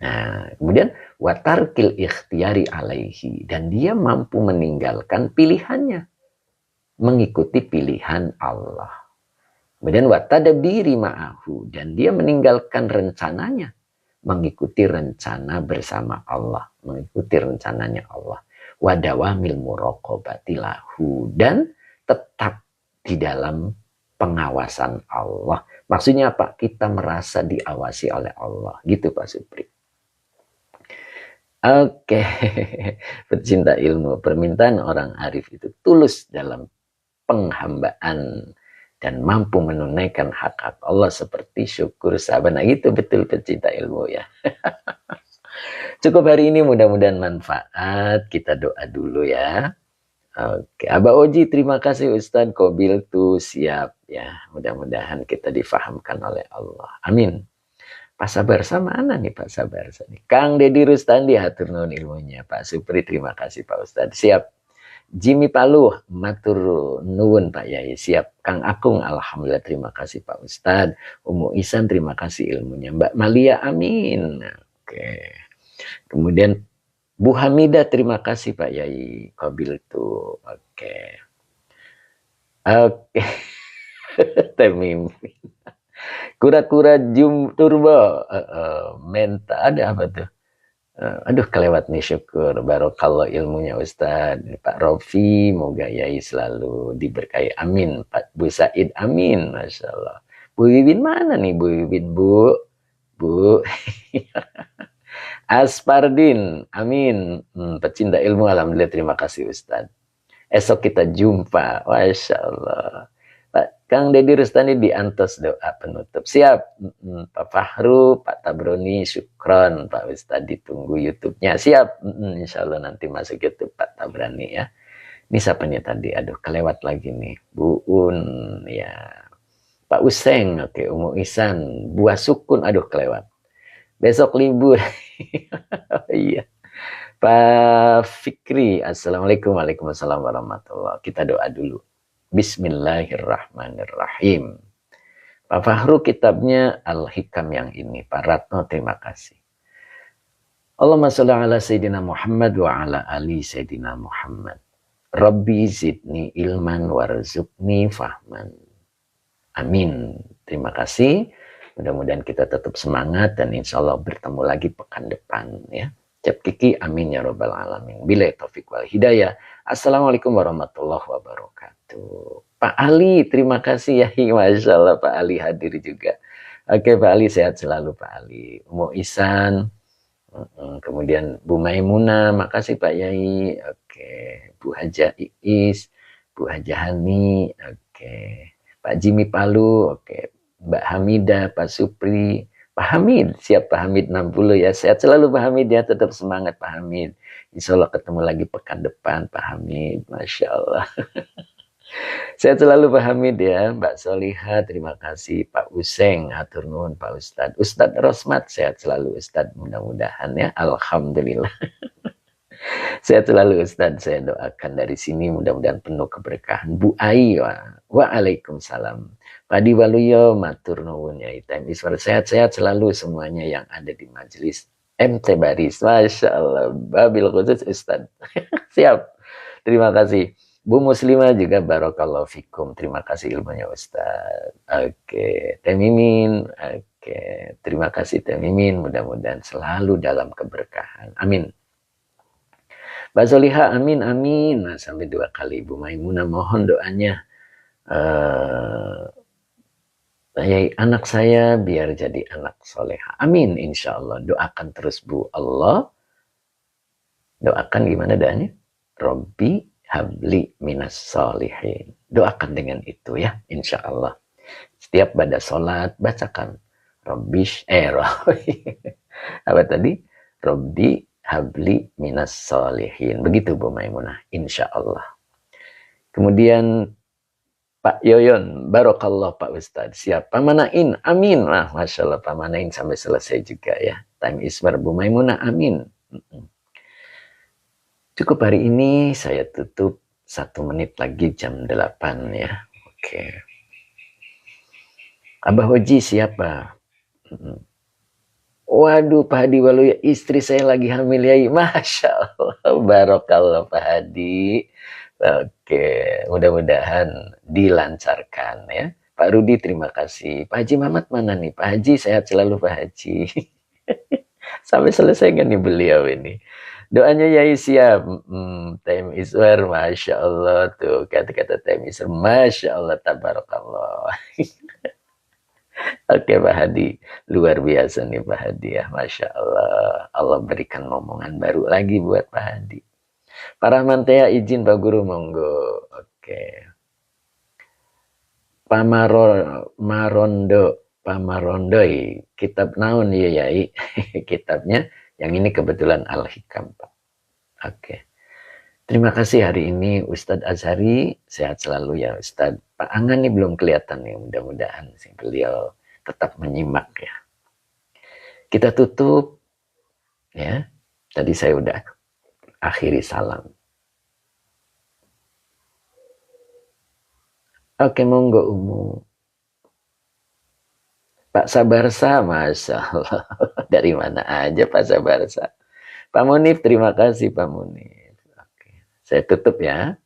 Nah, kemudian watarkil ikhtiyari alaihi, dan dia mampu meninggalkan pilihannya, mengikuti pilihan Allah. Kemudian watadabiri ma'ahu, dan dia meninggalkan rencananya, mengikuti rencana bersama Allah, mengikuti rencananya Allah. Wadawamil muraqabati lahu, dan tetap di dalam pengawasan Allah. Maksudnya apa? Kita merasa diawasi oleh Allah. Gitu Pak Supri. Oke, pecinta ilmu. Permintaan orang arif itu tulus dalam penghambaan dan mampu menunaikan hak-hak Allah seperti syukur sabar. Nah itu betul pecinta ilmu ya. Cukup hari ini, mudah-mudahan manfaat. Kita doa dulu ya. Oke, Abah Oji, terima kasih Ustadz. Kobil tuh siap ya. Mudah-mudahan kita difahamkan oleh Allah. Amin. Pak Sabarsa mana nih Pak Sabarsa? Kang Deddy Rustandi, hatur nuhun ilmunya. Pak Supri, terima kasih Pak Ustadz. Siap. Jimmy Paluh, matur nuwun Pak Yai. Siap. Kang Akung, alhamdulillah, terima kasih Pak Ustadz. Umu Isan, terima kasih ilmunya. Mbak Malia, amin. Oke. Kemudian Bu Hamidah, terima kasih Pak Yai. Kobil tuh. Oke. Oke. Temim. Kura-kura jum turbo. Menta, ada apa tuh? Aduh, kelewat nih, syukur. Barokallah ilmunya Ustadz. Pak Rofi, moga Yai selalu diberkahi. Amin. Pak Bu Said, amin. Masya Allah. Bu Wiwin mana nih Bu Wiwin, Bu? Bu. Aspardin, amin. Pecinta ilmu, alhamdulillah, terima kasih Ustadz. Esok kita jumpa, Masya Allah. Pak Kang Deddy Rustandi diantos doa penutup. Siap. Pak Fahru, Pak Tabroni, syukron. Pak Ustadz ditunggu YouTube-nya. Siap. Insya Allah nanti masuk YouTube Pak Tabrani ya. Ini siapanya tadi? Aduh, kelewat lagi nih. Bu Un, ya. Pak Useng, oke. Umu Isan, Buah Sukun, aduh kelewat. Besok libur. Iya. Pak Fikri, assalamualaikum, waalaikumsalam warahmatullahi. Kita doa dulu. Bismillahirrahmanirrahim. Pak Fahru, kitabnya Al-Hikam yang ini. Pak Ratno, terima kasih. Allahumma sholli ala Sayyidina Muhammad wa ala ali Sayyidina Muhammad. Rabbi zidni ilman warzuqni fahman. Amin. Terima kasih. Mudah-mudahan kita tetap semangat dan insya Allah bertemu lagi pekan depan ya. Cap kiki, amin ya robbal alamin. Bila taufik wal hidayah. Assalamualaikum warahmatullahi wabarakatuh. Pak Ali, terima kasih ya. Masya Allah Pak Ali hadir juga. Oke Pak Ali, sehat selalu Pak Ali. Umu Isan, kemudian Bu Maimunah, makasih Pak Yai. Oke, Bu Haja Iis, Bu Haja Hani, oke. Pak Jimmy Palu, oke. Mbak Hamidah, Pak Supri, Pak Hamid, siap Pak Hamid 60 ya. Sehat selalu Pak Hamid ya, tetap semangat Pak Hamid. Insya Allah ketemu lagi pekan depan Pak Hamid, Masya Allah. Sehat selalu Pak Hamid ya. Mbak Soliha, terima kasih. Pak Useng, hatur nuhun Pak Ustadz. Ustadz Rosmat, sehat selalu Ustadz, mudah-mudahan ya. Alhamdulillah. Sehat selalu Ustadz, saya doakan dari sini mudah-mudahan penuh keberkahan. Bu Ai, waalaikumsalam. Padi Waluyo, matur nuwun ya. Time Iswar, sehat-sehat selalu semuanya yang ada di majelis MT Baris. Masya Allah, babil khusus Ustadz. Siap, terima kasih. Bu Muslimah juga barakallahu fikum. Terima kasih ilmunya Ustadz. Oke, Temimin. Oke, terima kasih Temimin. Mudah-mudahan selalu dalam keberkahan. Amin. Mbak Soliha, amin, amin. Nah, sampai 2 kali. Ibu Maimunah, mohon doanya. anak saya biar jadi anak soleha. Amin, insya Allah. Doakan terus Bu. Allah doakan gimana doanya? Robbi habli minas solihin. Doakan dengan itu ya, insya Allah. Setiap pada sholat bacakan Robbish apa tadi? Robbi habli minas solihin. Begitu Bu Maimunah, insya Allah. Kemudian Pak Yoyon, barokallah Pak Ustadz. Siap, Pamanain, amin. Nah, Masya Allah, Pamanain sampai selesai juga ya. Time is Bu Maimunah, amin. Cukup hari ini saya tutup 1 menit lagi jam 8 ya. Oke. Abah Hoji siapa? Waduh Pak Hadi Waluya, istri saya lagi hamil ya. Masya Allah, barokallah Pak Hadi. Oke, mudah-mudahan dilancarkan ya. Pak Rudi terima kasih. Pak Haji Mamat mana nih? Pak Haji sehat selalu Pak Haji. Sampai selesai kan nih beliau ini. Doanya Yai siap. Time Iswar, Masya Allah tuh. Kata-kata Time Iswar, Masya Allah, tabarakallah. Oke Pak Hadi, luar biasa nih Pak Hadi ya. Masya Allah, Allah berikan ngomongan baru lagi buat Pak Hadi. Pak Rahman Tea izin Pak Guru, monggo. Oke. Pamarondoi, kitab naon ya Yai? Kitabnya, yang ini kebetulan Al-Hikam Pak. Oke. Terima kasih hari ini Ustadz Azhari, sehat selalu ya Ustadz. Pak Angan nih belum kelihatan nih, mudah-mudahan beliau tetap menyimak ya. Kita tutup ya. Tadi saya udah akhiri salam. Oke, monggo Umu. Pak Sabarsa, Masya Allah. Dari mana aja Pak Sabarsa. Pak Munif, terima kasih Pak Munif. Oke. Saya tutup ya.